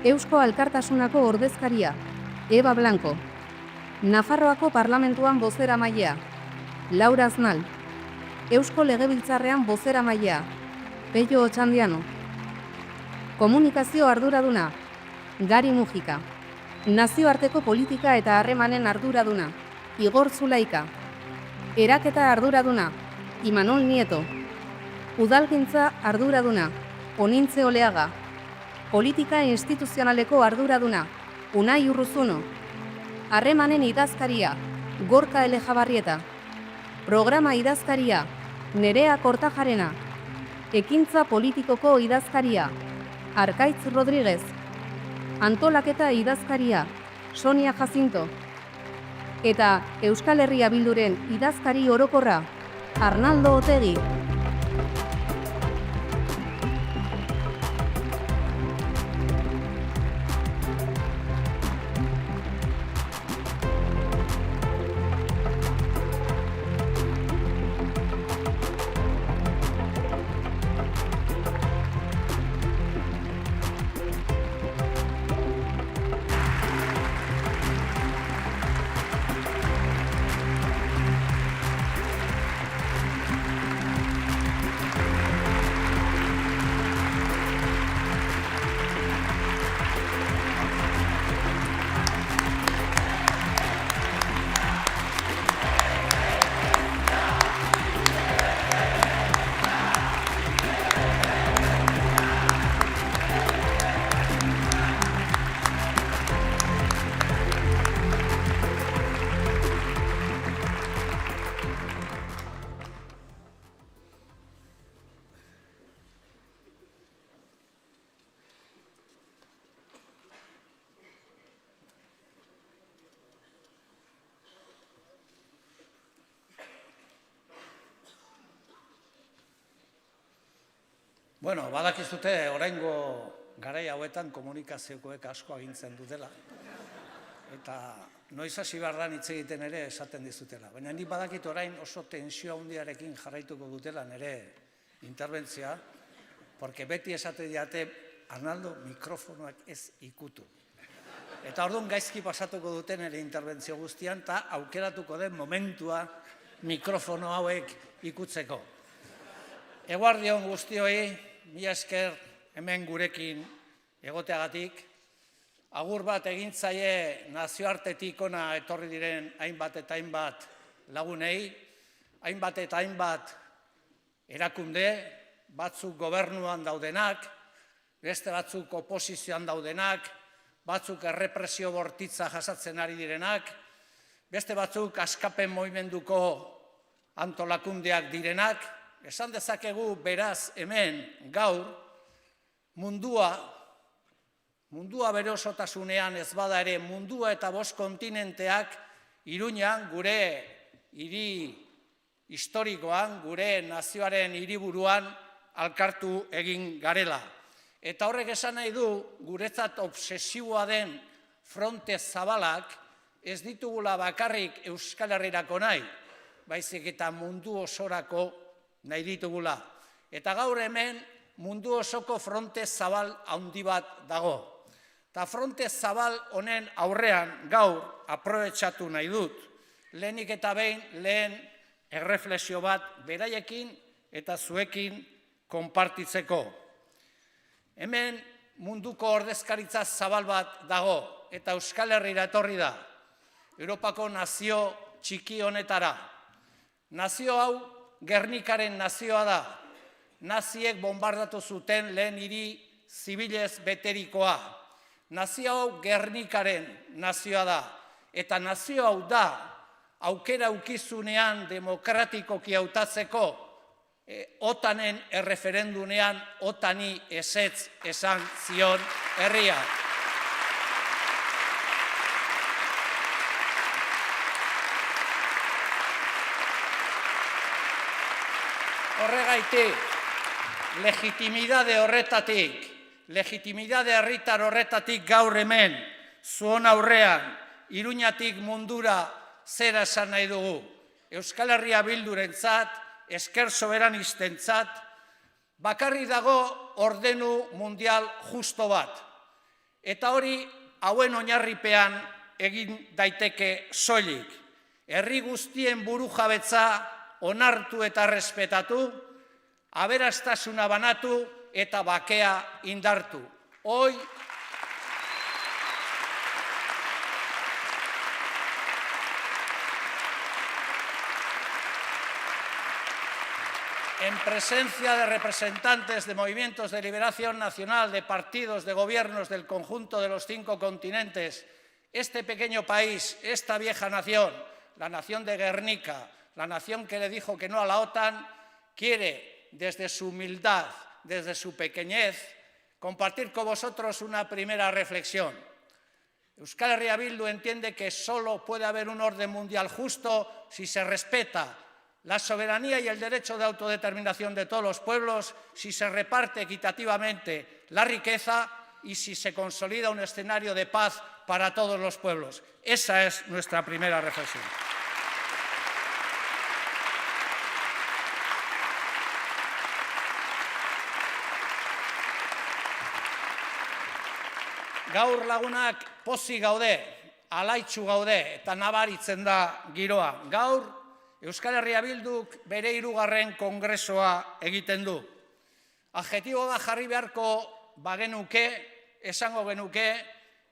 Eusko Alkartasunako ordezkaria, Eba Blanco. Nafarroako Parlamentuan bozeramailea, Laura Aznal. Eusko Legebiltzarrean bozeramailea, Pello Otxandiano. Komunikazio arduraduna, Gari Mujika. Nazioarteko politika eta harremanen arduraduna, Igor Zulaika. Eraketa arduraduna, Imanol Nieto. Udalgintza arduraduna, Onintze Oleaga. Politika instituzionaleko arduraduna, Unai Urruzuno. Harremanen idazkaria, Gorka Elejabarrieta. Programa idazkaria, Nerea Kortajarena. Ekintza politikoko idazkaria, Arkaitz Rodríguez. Antolaketa idazkaria, Sonia Jacinto. Eta Euskal Herria Bilduren idazkari orokorra, Arnaldo Otegi. Bueno, badakizute oraingo garai hauetan komunikaziokoek asko agintzen dutela. Eta noiz hasi behar da hitz egiten ere esaten dizutela. Baina nik badakit orain oso tensio handiarekin jarraituko dutela nire interbentzioa, porque beti esate diate, Arnaldo, mikrofonoak ez ikutu. Eta orduan gaizki pasatuko duten nire interbentzio guztian, eta aukeratuko den momentua mikrofono hauek ikutzeko. Eguardion guztioi, mila esker hemen gurekin egoteagatik. Agur bat egintzaie nazioartetik ona etorri diren hainbat eta hainbat lagunei, hainbat eta hainbat erakunde, batzuk gobernuan daudenak, beste batzuk oposizioan daudenak, batzuk errepresio bortitza jasatzen ari direnak, beste batzuk askapen mugimenduko antolakundeak direnak. Esan dezakegu beraz hemen gaur mundua bere osotasunean ez bada ere mundua eta 5 kontinenteak Iruñan, gure hiri historikoan, gure nazioaren hiriburuan alkartu egin garela. Eta horrek esan nahi du guretzat obsesiboa den fronte zabalak ez ditugula bakarrik Euskal Herrirako nahi, baizik eta mundu osorako nahi ditugula. Eta gaur hemen mundu osoko fronte zabal handi bat dago. Eta fronte zabal honen aurrean gaur aprobetxatu nahi dut. Lehenik eta behin lehen erreflexio bat beraiekin eta zuekin konpartitzeko. Hemen munduko ordezkaritza zabal bat dago eta Euskal Herrira etorri da. Europako nazio txiki honetara. Nazio hau Gernikaren nazioa da, naziek bombardatu zuten lehen hiri zibilez beterikoa. Nazio hau Gernikaren nazioa da, eta nazio hau da aukera ukizunean demokratikoki hautatzeko OTANen erreferendunean OTANi ezetz esan zion herria. Horregaitik, legitimidade horretatik, legitimidade herritar horretatik gaur hemen, zuon aurrean, Iruñatik mundura zera esan nahi dugu. Euskal Herria Bildurentzat, esker soberanistentzat, bakarri dago ordenu mundial justo bat. Eta hori hauen oinarripean egin daiteke soilik. Herri guztien burujabetza onartu eta respetatu, aberastasuna banatu eta bakea indartu. En presencia de representantes de movimientos de liberación nacional, de partidos, de gobiernos del conjunto de los 5 continentes, este pequeño país, esta vieja nación, la nación de Guernica, la nación que le dijo que no a la OTAN, quiere, desde su humildad, desde su pequeñez, compartir con vosotros una primera reflexión. Euskal Herria Bildu entiende que solo puede haber un orden mundial justo si se respeta la soberanía y el derecho de autodeterminación de todos los pueblos, si se reparte equitativamente la riqueza y si se consolida un escenario de paz para todos los pueblos. Esa es nuestra primera reflexión. Gaur lagunak pozik gaude, alaitsu gaude eta nabaritzen da giroa. Gaur Euskal Herria Bilduk bere 3. kongresoa egiten du. Adjektibo bat jarri beharko bagenuke, esango genuke,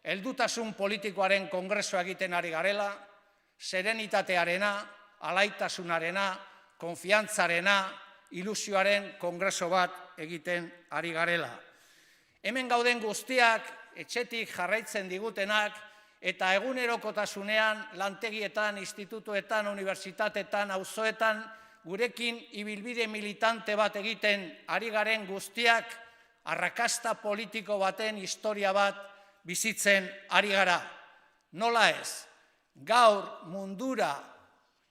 heldutasun politikoaren kongresoa egiten ari garela, serenitatearena, alaitasunarena, konfiantzarena, ilusioaren kongreso bat egiten ari garela. Hemen gauden guztiak, etxetik jarraitzen digutenak, eta egunerokotasunean, lantegietan, institutuetan, unibertsitatetan, auzoetan, gurekin ibilbide militante bat egiten ari garen guztiak, arrakasta politiko baten historia bat bizitzen ari gara. Nola ez? Gaur mundura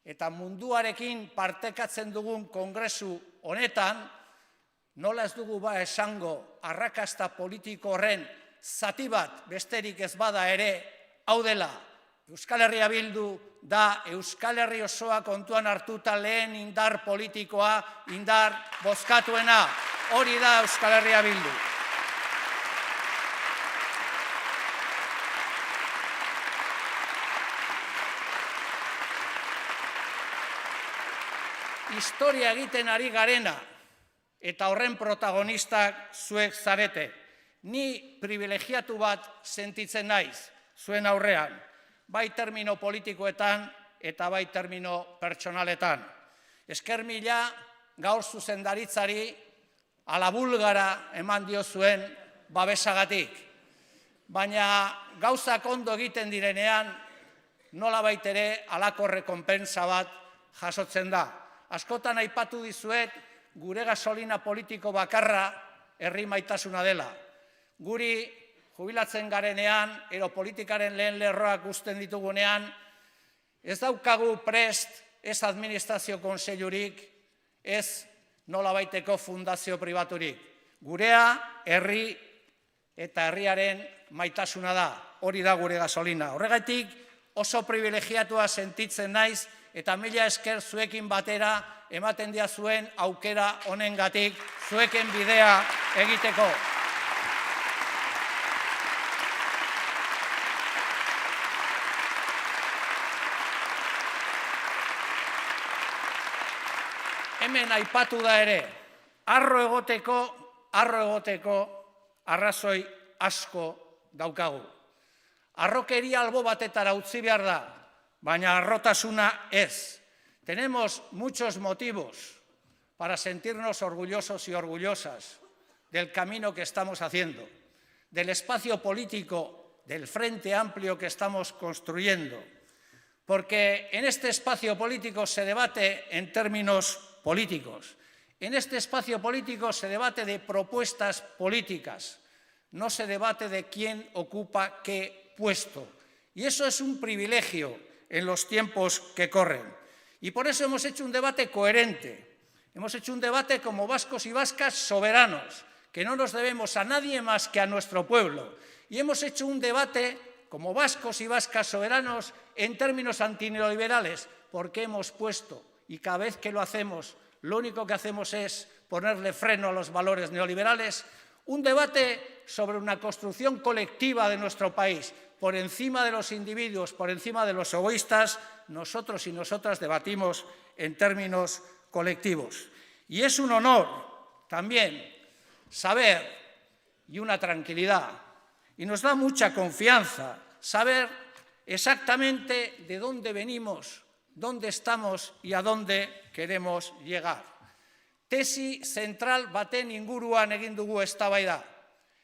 eta munduarekin partekatzen dugun kongresu honetan, nola ez dugu ba esango arrakasta politiko horren zati bat besterik ez bada ere, hau dela, Euskal Herria Bildu da Euskal Herri osoa kontuan hartuta lehen indar politikoa, indar bozkatuena. Hori da Euskal Herria Bildu. Historia egiten ari garena eta horren protagonistak zuek zarete. Ni privilegiatu bat sentitzen naiz. Zuen aurrean, bai termino politikoetan eta bai termino pertsonaletan. Esker mila gaur zuzendaritzari ala bulgara eman dio zuen babesagatik. Baina gauzak ondo egiten direnean, nolabait ere halako rekonpensa bat jasotzen da. Askotan aipatu dizuet gure gasolina politiko bakarra herri maitasuna dela. Guri jubilatzen garenean, ero politikaren lehen lerroak uzten ditugunean, ez daukagu prest, ez administrazio kontseilurik, ez nolabaiteko fundazio pribaturik. Gurea, herri eta herriaren maitasuna da, hori da gure gasolina. Horregatik oso privilegiatua sentitzen naiz, eta mila esker zuekin batera ematen dia zuen aukera honengatik, zueken bidea egiteko. Hemen aipatu da ere, harro egoteko arrazoi asko daukagu. Harrokeria albo batetara utzi behar da, baina harrotasuna ez. Tenemos muchos motivos para sentirnos orgullosos y orgullosas del camino que estamos haciendo, del espacio político, del frente amplio que estamos construyendo, porque en este espacio político se debate en términos políticos. En este espacio político se debate de propuestas políticas, no se debate de quién ocupa qué puesto. Y eso es un privilegio en los tiempos que corren. Y por eso hemos hecho un debate coherente. Hemos hecho un debate como vascos y vascas soberanos, que no nos debemos a nadie más que a nuestro pueblo. Y hemos hecho un debate, como vascos y vascas soberanos, en términos antineoliberales, porque hemos puesto, y cada vez que lo hacemos, lo único que hacemos es ponerle freno a los valores neoliberales, un debate sobre una construcción colectiva de nuestro país, por encima de los individuos, por encima de los egoístas. Nosotros y nosotras debatimos en términos colectivos. Y es un honor también saber, y una tranquilidad, y nos da mucha confianza saber exactamente de dónde venimos, dónde estamos y a dónde queremos llegar. Tesi zentral baten inguruan egin dugu eztabaida,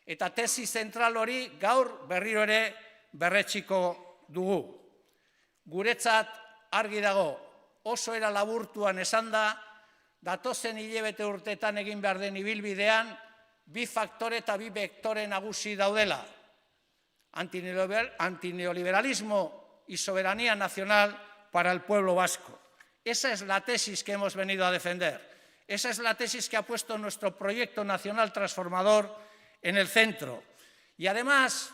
eta tesi zentral hori gaur berriro ere berretsiko dugu. Guretzat argi dago, oso era laburtuan esanda, datozen hilabete urteetan egin behar den ibilbidean, bi faktore eta bi vektore nagusi daudela. Antineoliberalismo y soberanía nacional para el pueblo vasco. Esa es la tesis que hemos venido a defender. Esa es la tesis que ha puesto nuestro proyecto nacional transformador en el centro. Y además,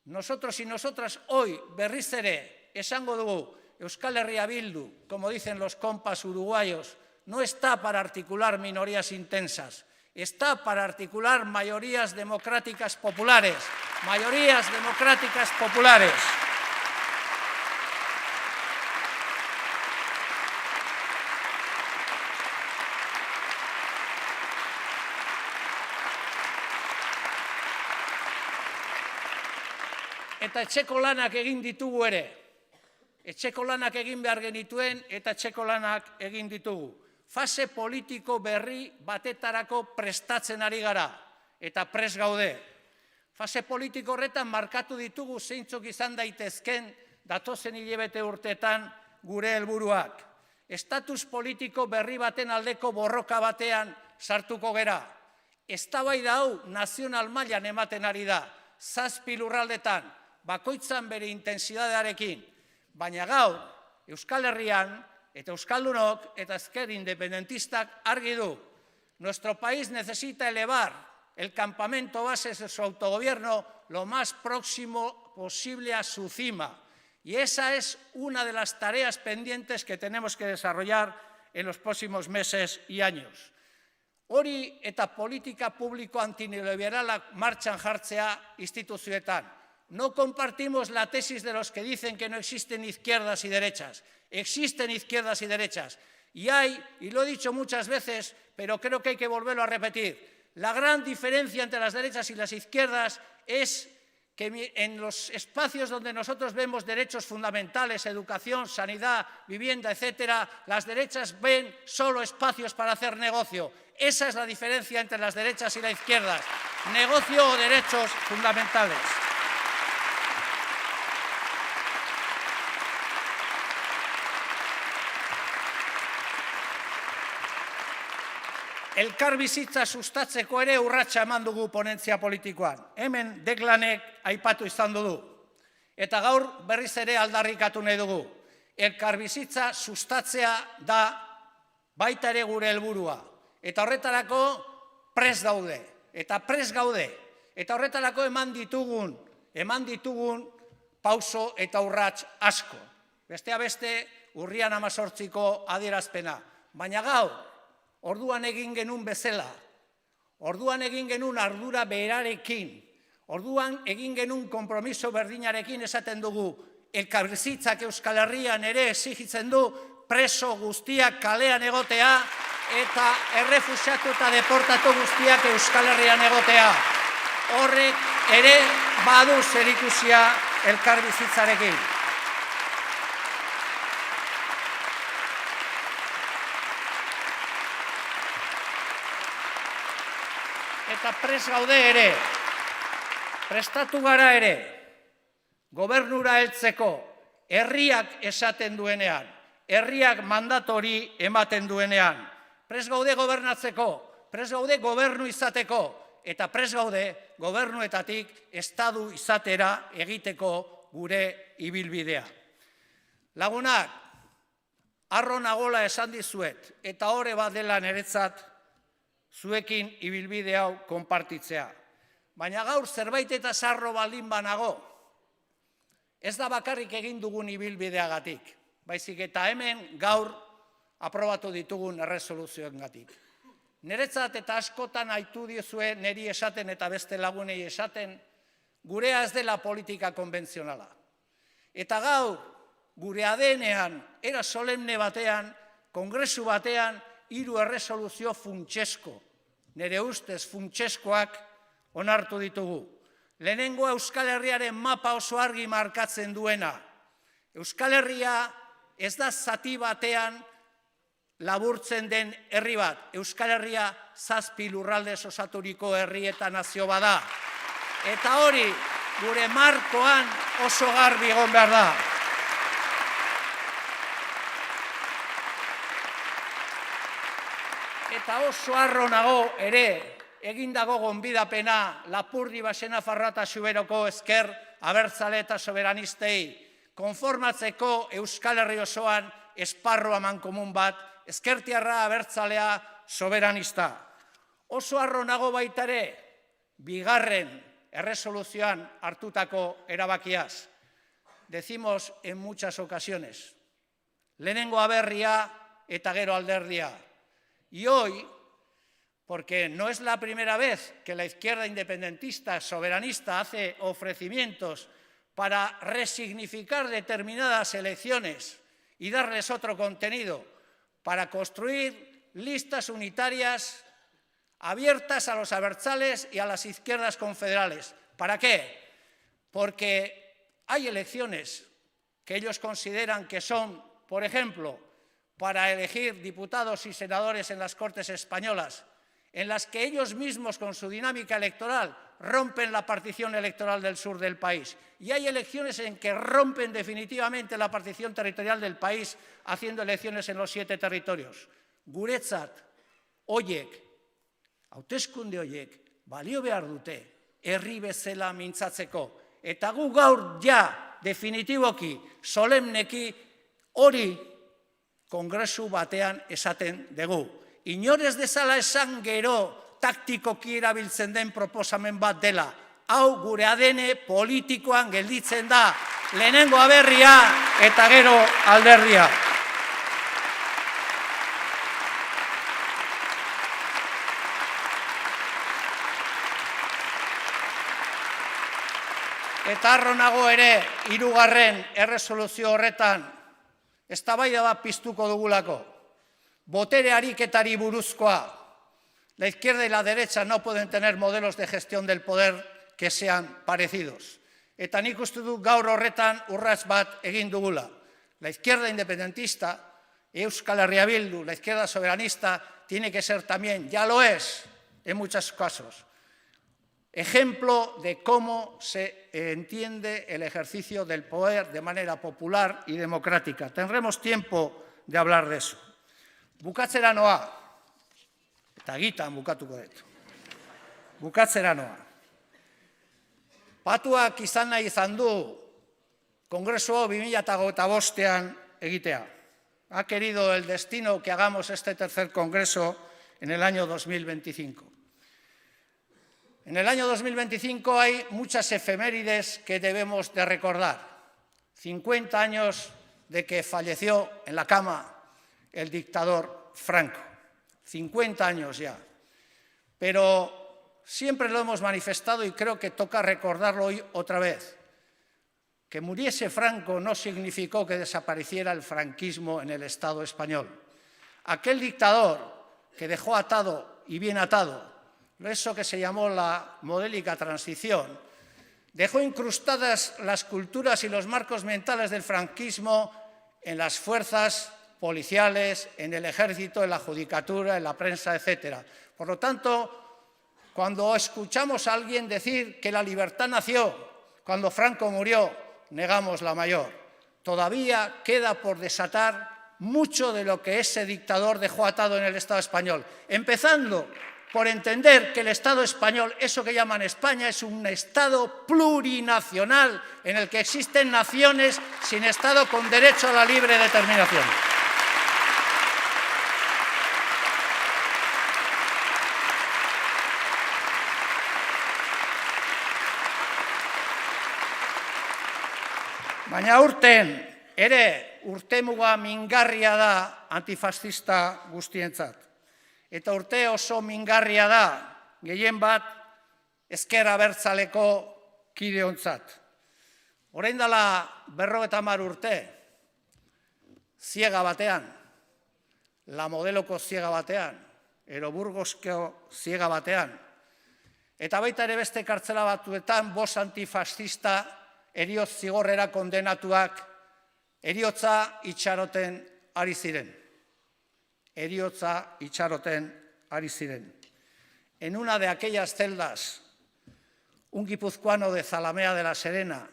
nosotros y nosotras hoy, berriz ere, esango dugu, Euskal Herria Bildu, como dicen los compas uruguayos, no está para articular minorías intensas, está para articular mayorías democráticas populares. Mayorías democráticas populares. Eta etxeko lanak egin ditugu ere. Etxeko lanak egin behar genituen eta etxeko lanak egin ditugu. Fase politiko berri batetarako prestatzen ari gara eta prest gaude. Fase politiko horretan markatu ditugu zeintzuk izan daitezken datozen hilabete urteetan gure helburuak. Estatus politiko berri baten aldeko borroka batean sartuko gera. Eztabaida hau nazional mailan ematen ari da, 7 lurraldetan, bakoitzan bere intentsidadearekin, baina gaur Euskal Herrian eta euskaldunok eta ezker independentistak argi du. Nuestro país necesita elevar el campamento base de su autogobierno lo más próximo posible a su cima. Y esa es una de las tareas pendientes que tenemos que desarrollar en los próximos meses y años. Hori eta politika publiko antineoliberalak martxan jartzea instituzioetan. No compartimos la tesis de los que dicen que no existen izquierdas y derechas. Existen izquierdas y derechas. Y hay, y lo he dicho muchas veces, pero creo que hay que volverlo a repetir, la gran diferencia entre las derechas y las izquierdas es que en los espacios donde nosotros vemos derechos fundamentales, educación, sanidad, vivienda, etcétera, las derechas ven solo espacios para hacer negocio. Esa es la diferencia entre las derechas y las izquierdas. Negocio o derechos fundamentales. Elkarbizitza sustatzeko ere urratsa eman dugu ponentzia politikoan. Hemen Deklanek aipatu izan du. Eta gaur berriz ere aldarrikatu nahi dugu. Elkarbizitza sustatzea da baita ere gure helburua. Eta horretarako prest daude. Eta prest gaude. Eta horretarako eman ditugun pauso eta urrats asko. Bestea beste urrian 18ko adierazpena. Baina gaur, orduan egin genuen bezala, orduan egin genuen ardura berarekin, orduan egin genuen konpromiso berdinarekin esaten dugu, elkarbizitzak Euskal Herrian ere exigitzen du preso guztiak kalean egotea eta errefuxiatu eta deportatu guztiak Euskal Herrian egotea. Horrek ere badu zerikusia elkarbizitzarekin. Eta prest gaude ere, prestatu gara ere, gobernura heltzeko, herriak esaten duenean, herriak mandatori ematen duenean, prest gaude gobernatzeko, prest gaude gobernu izateko, eta prest gaude gobernuetatik estadu izatera egiteko gure ibilbidea. Lagunak, harro nagola esan dizuet, eta hore bat dela niretzat zuekin ibilbide hau konpartitzea. Baina gaur zerbait eta sarro baldin banago, ez da bakarrik egin dugun ibilbideagatik, baizik eta hemen gaur aprobatu ditugun erresoluzioengatik. Niretzat eta askotan aitu diozue niri esaten eta beste lagunei esaten, gurea ez dela politika konbentzionala. Eta gaur, gure ADN-ean, era solemne batean, kongresu batean, 3 erresoluzio funtsesko, nire ustez funtseskoak onartu ditugu. Lehenengoa Euskal Herriaren mapa oso argi markatzen duena. Euskal Herria ez da zati batean laburtzen den herri bat. Euskal Herria 7 lurraldez osaturiko herri eta nazio bada. Eta hori gure markoan oso garbi egon behar da. Eta oso harro nago ere, egindago gonbidapena Lapurdi, Baxenafarroa eta Xuberoko ezker abertzale eta soberanistei konformatzeko Euskal Herri osoan esparru amankomun bat, ezkertiarra abertzalea soberanista. Oso harro nago baita ere, 2. erresoluzioan hartutako erabakiaz. Decimos en muchas ocasiones, lehenengo aberria eta gero alderdia. Y hoy, porque no es la primera vez que la izquierda independentista soberanista hace ofrecimientos para resignificar determinadas elecciones y darles otro contenido, para construir listas unitarias abiertas a los abertzales y a las izquierdas confederales. ¿Para qué? Porque hay elecciones que ellos consideran que son, por ejemplo, para elegir diputados y senadores en las Cortes españolas, en las que ellos mismos con su dinámica electoral rompen la partición electoral del sur del país. Y hay elecciones en que rompen definitivamente la partición territorial del país haciendo elecciones en los 7 territorios. Guretzat, oiek, hauteskunde horiek, balio behar dute, herri bezala mintzatzeko. Eta gu gaur ja, definitiboki, solemneki, hori kongresu batean esaten dugu. Inorez dezala esan gero taktikoki erabiltzen den proposamen bat dela. Hau gure ADN politikoan gelditzen da. Lehenengo aberria eta gero alderdia. Eta harro nago ere, 3. erresoluzio horretan, eztabaida bat piztuko dugulako. Botere ariketari buruzkoa. La izquierda y la derecha no pueden tener modelos de gestión del poder que sean parecidos. Eta nik uste du gaur horretan urrats bat egin dugula. La izquierda independentista, Euskal Herria Bildu, la izquierda soberanista, tiene que ser también, ya lo es, en muchos casos, ejemplo de cómo se entiende el ejercicio del poder de manera popular y democrática. Tendremos tiempo de hablar de eso. Bukatzera noa, eta gitan bukatuko dut. Bukatzera noa. Patuak izan nahi izan du Kongresu 2025an egitea. Ha querido el destino que hagamos este tercer congreso en el año 2025. En el año 2025 hay muchas efemérides que debemos de recordar. 50 años de que falleció en la cama el dictador Franco. 50 años ya. Pero siempre lo hemos manifestado y creo que toca recordarlo hoy otra vez. Que muriese Franco no significó que desapareciera el franquismo en el Estado español. Aquel dictador que dejó atado y bien atado eso que se llamó la modélica transición, dejó incrustadas las culturas y los marcos mentales del franquismo en las fuerzas policiales, en el ejército, en la judicatura, en la prensa, etc. Por lo tanto, cuando escuchamos a alguien decir que la libertad nació cuando Franco murió, negamos la mayor. Todavía queda por desatar mucho de lo que ese dictador dejó atado en el Estado español, empezando por entender que el Estado español, eso que llaman España, es un Estado plurinacional en el que existen naciones sin Estado con derecho a la libre determinación. Baina urten, ere urtemuga mingarria da antifascista guztientzat. Eta urte oso mingarria da, gehien bat, ezker abertzaleko kideontzat. Orain dela 50 urte, ziega batean, La Modeloko ziega batean, Eroburgosko ziega batean, eta baita ere beste kartzela batuetan, 5 antifascista heriotz zigorrera kondenatuak heriotza itxaroten ari ziren. Heriotza itxaroten ari ziren. En una de aquellas celdas, un guipuzcoano de Zalamea de la Serena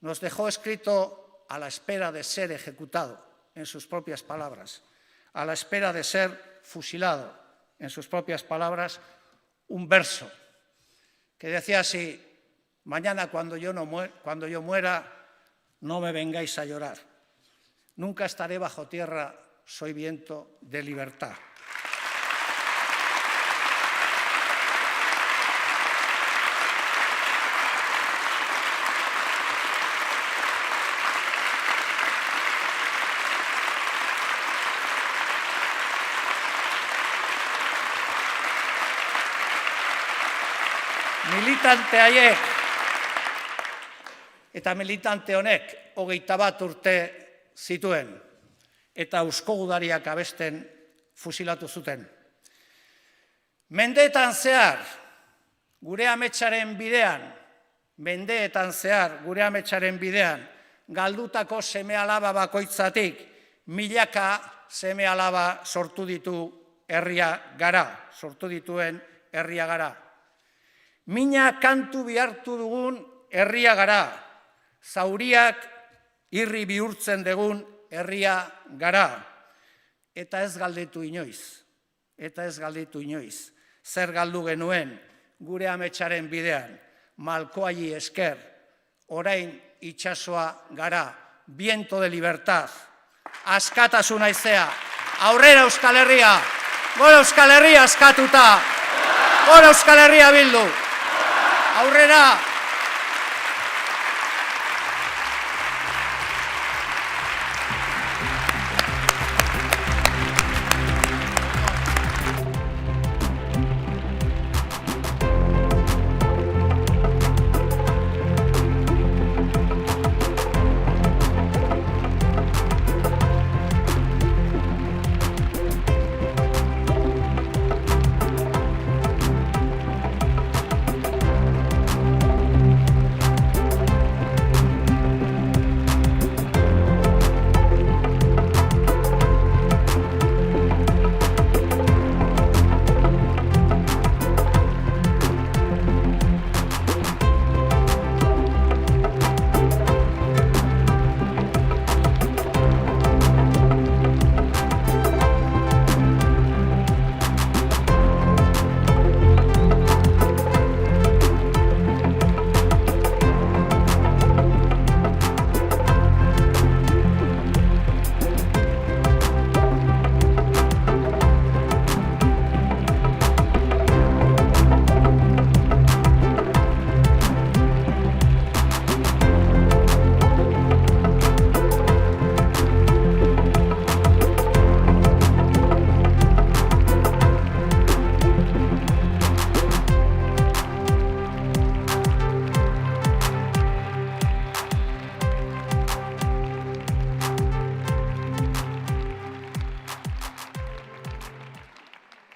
nos dejó escrito a la espera de ser ejecutado, en sus propias palabras, a la espera de ser fusilado, en sus propias palabras, un verso que decía así: mañana cuando yo muera, no me vengáis a llorar. Nunca estaré bajo tierra, soy viento de libertad. Militante haiek eta militante honek 21 urte zituen eta Eusko Gudariak abesten fusilatu zuten. Mendeetan zehar gure ametsaren bidean, galdutako seme-alaba bakoitzatik milaka seme-alaba sortu dituen herria gara. Mina kantu bihartu dugun herria gara, zauriak irri bihurtzen dugun herria gara. Eta ez galdetu inoiz, zer galdu genuen gure ametsaren bidean, malkoai esker, orain itsasoa gara, viento de libertad, askatasuna izea, aurrera Euskal Herria, gora Euskal Herria askatuta, gora Euskal Herria bildu, aurrera!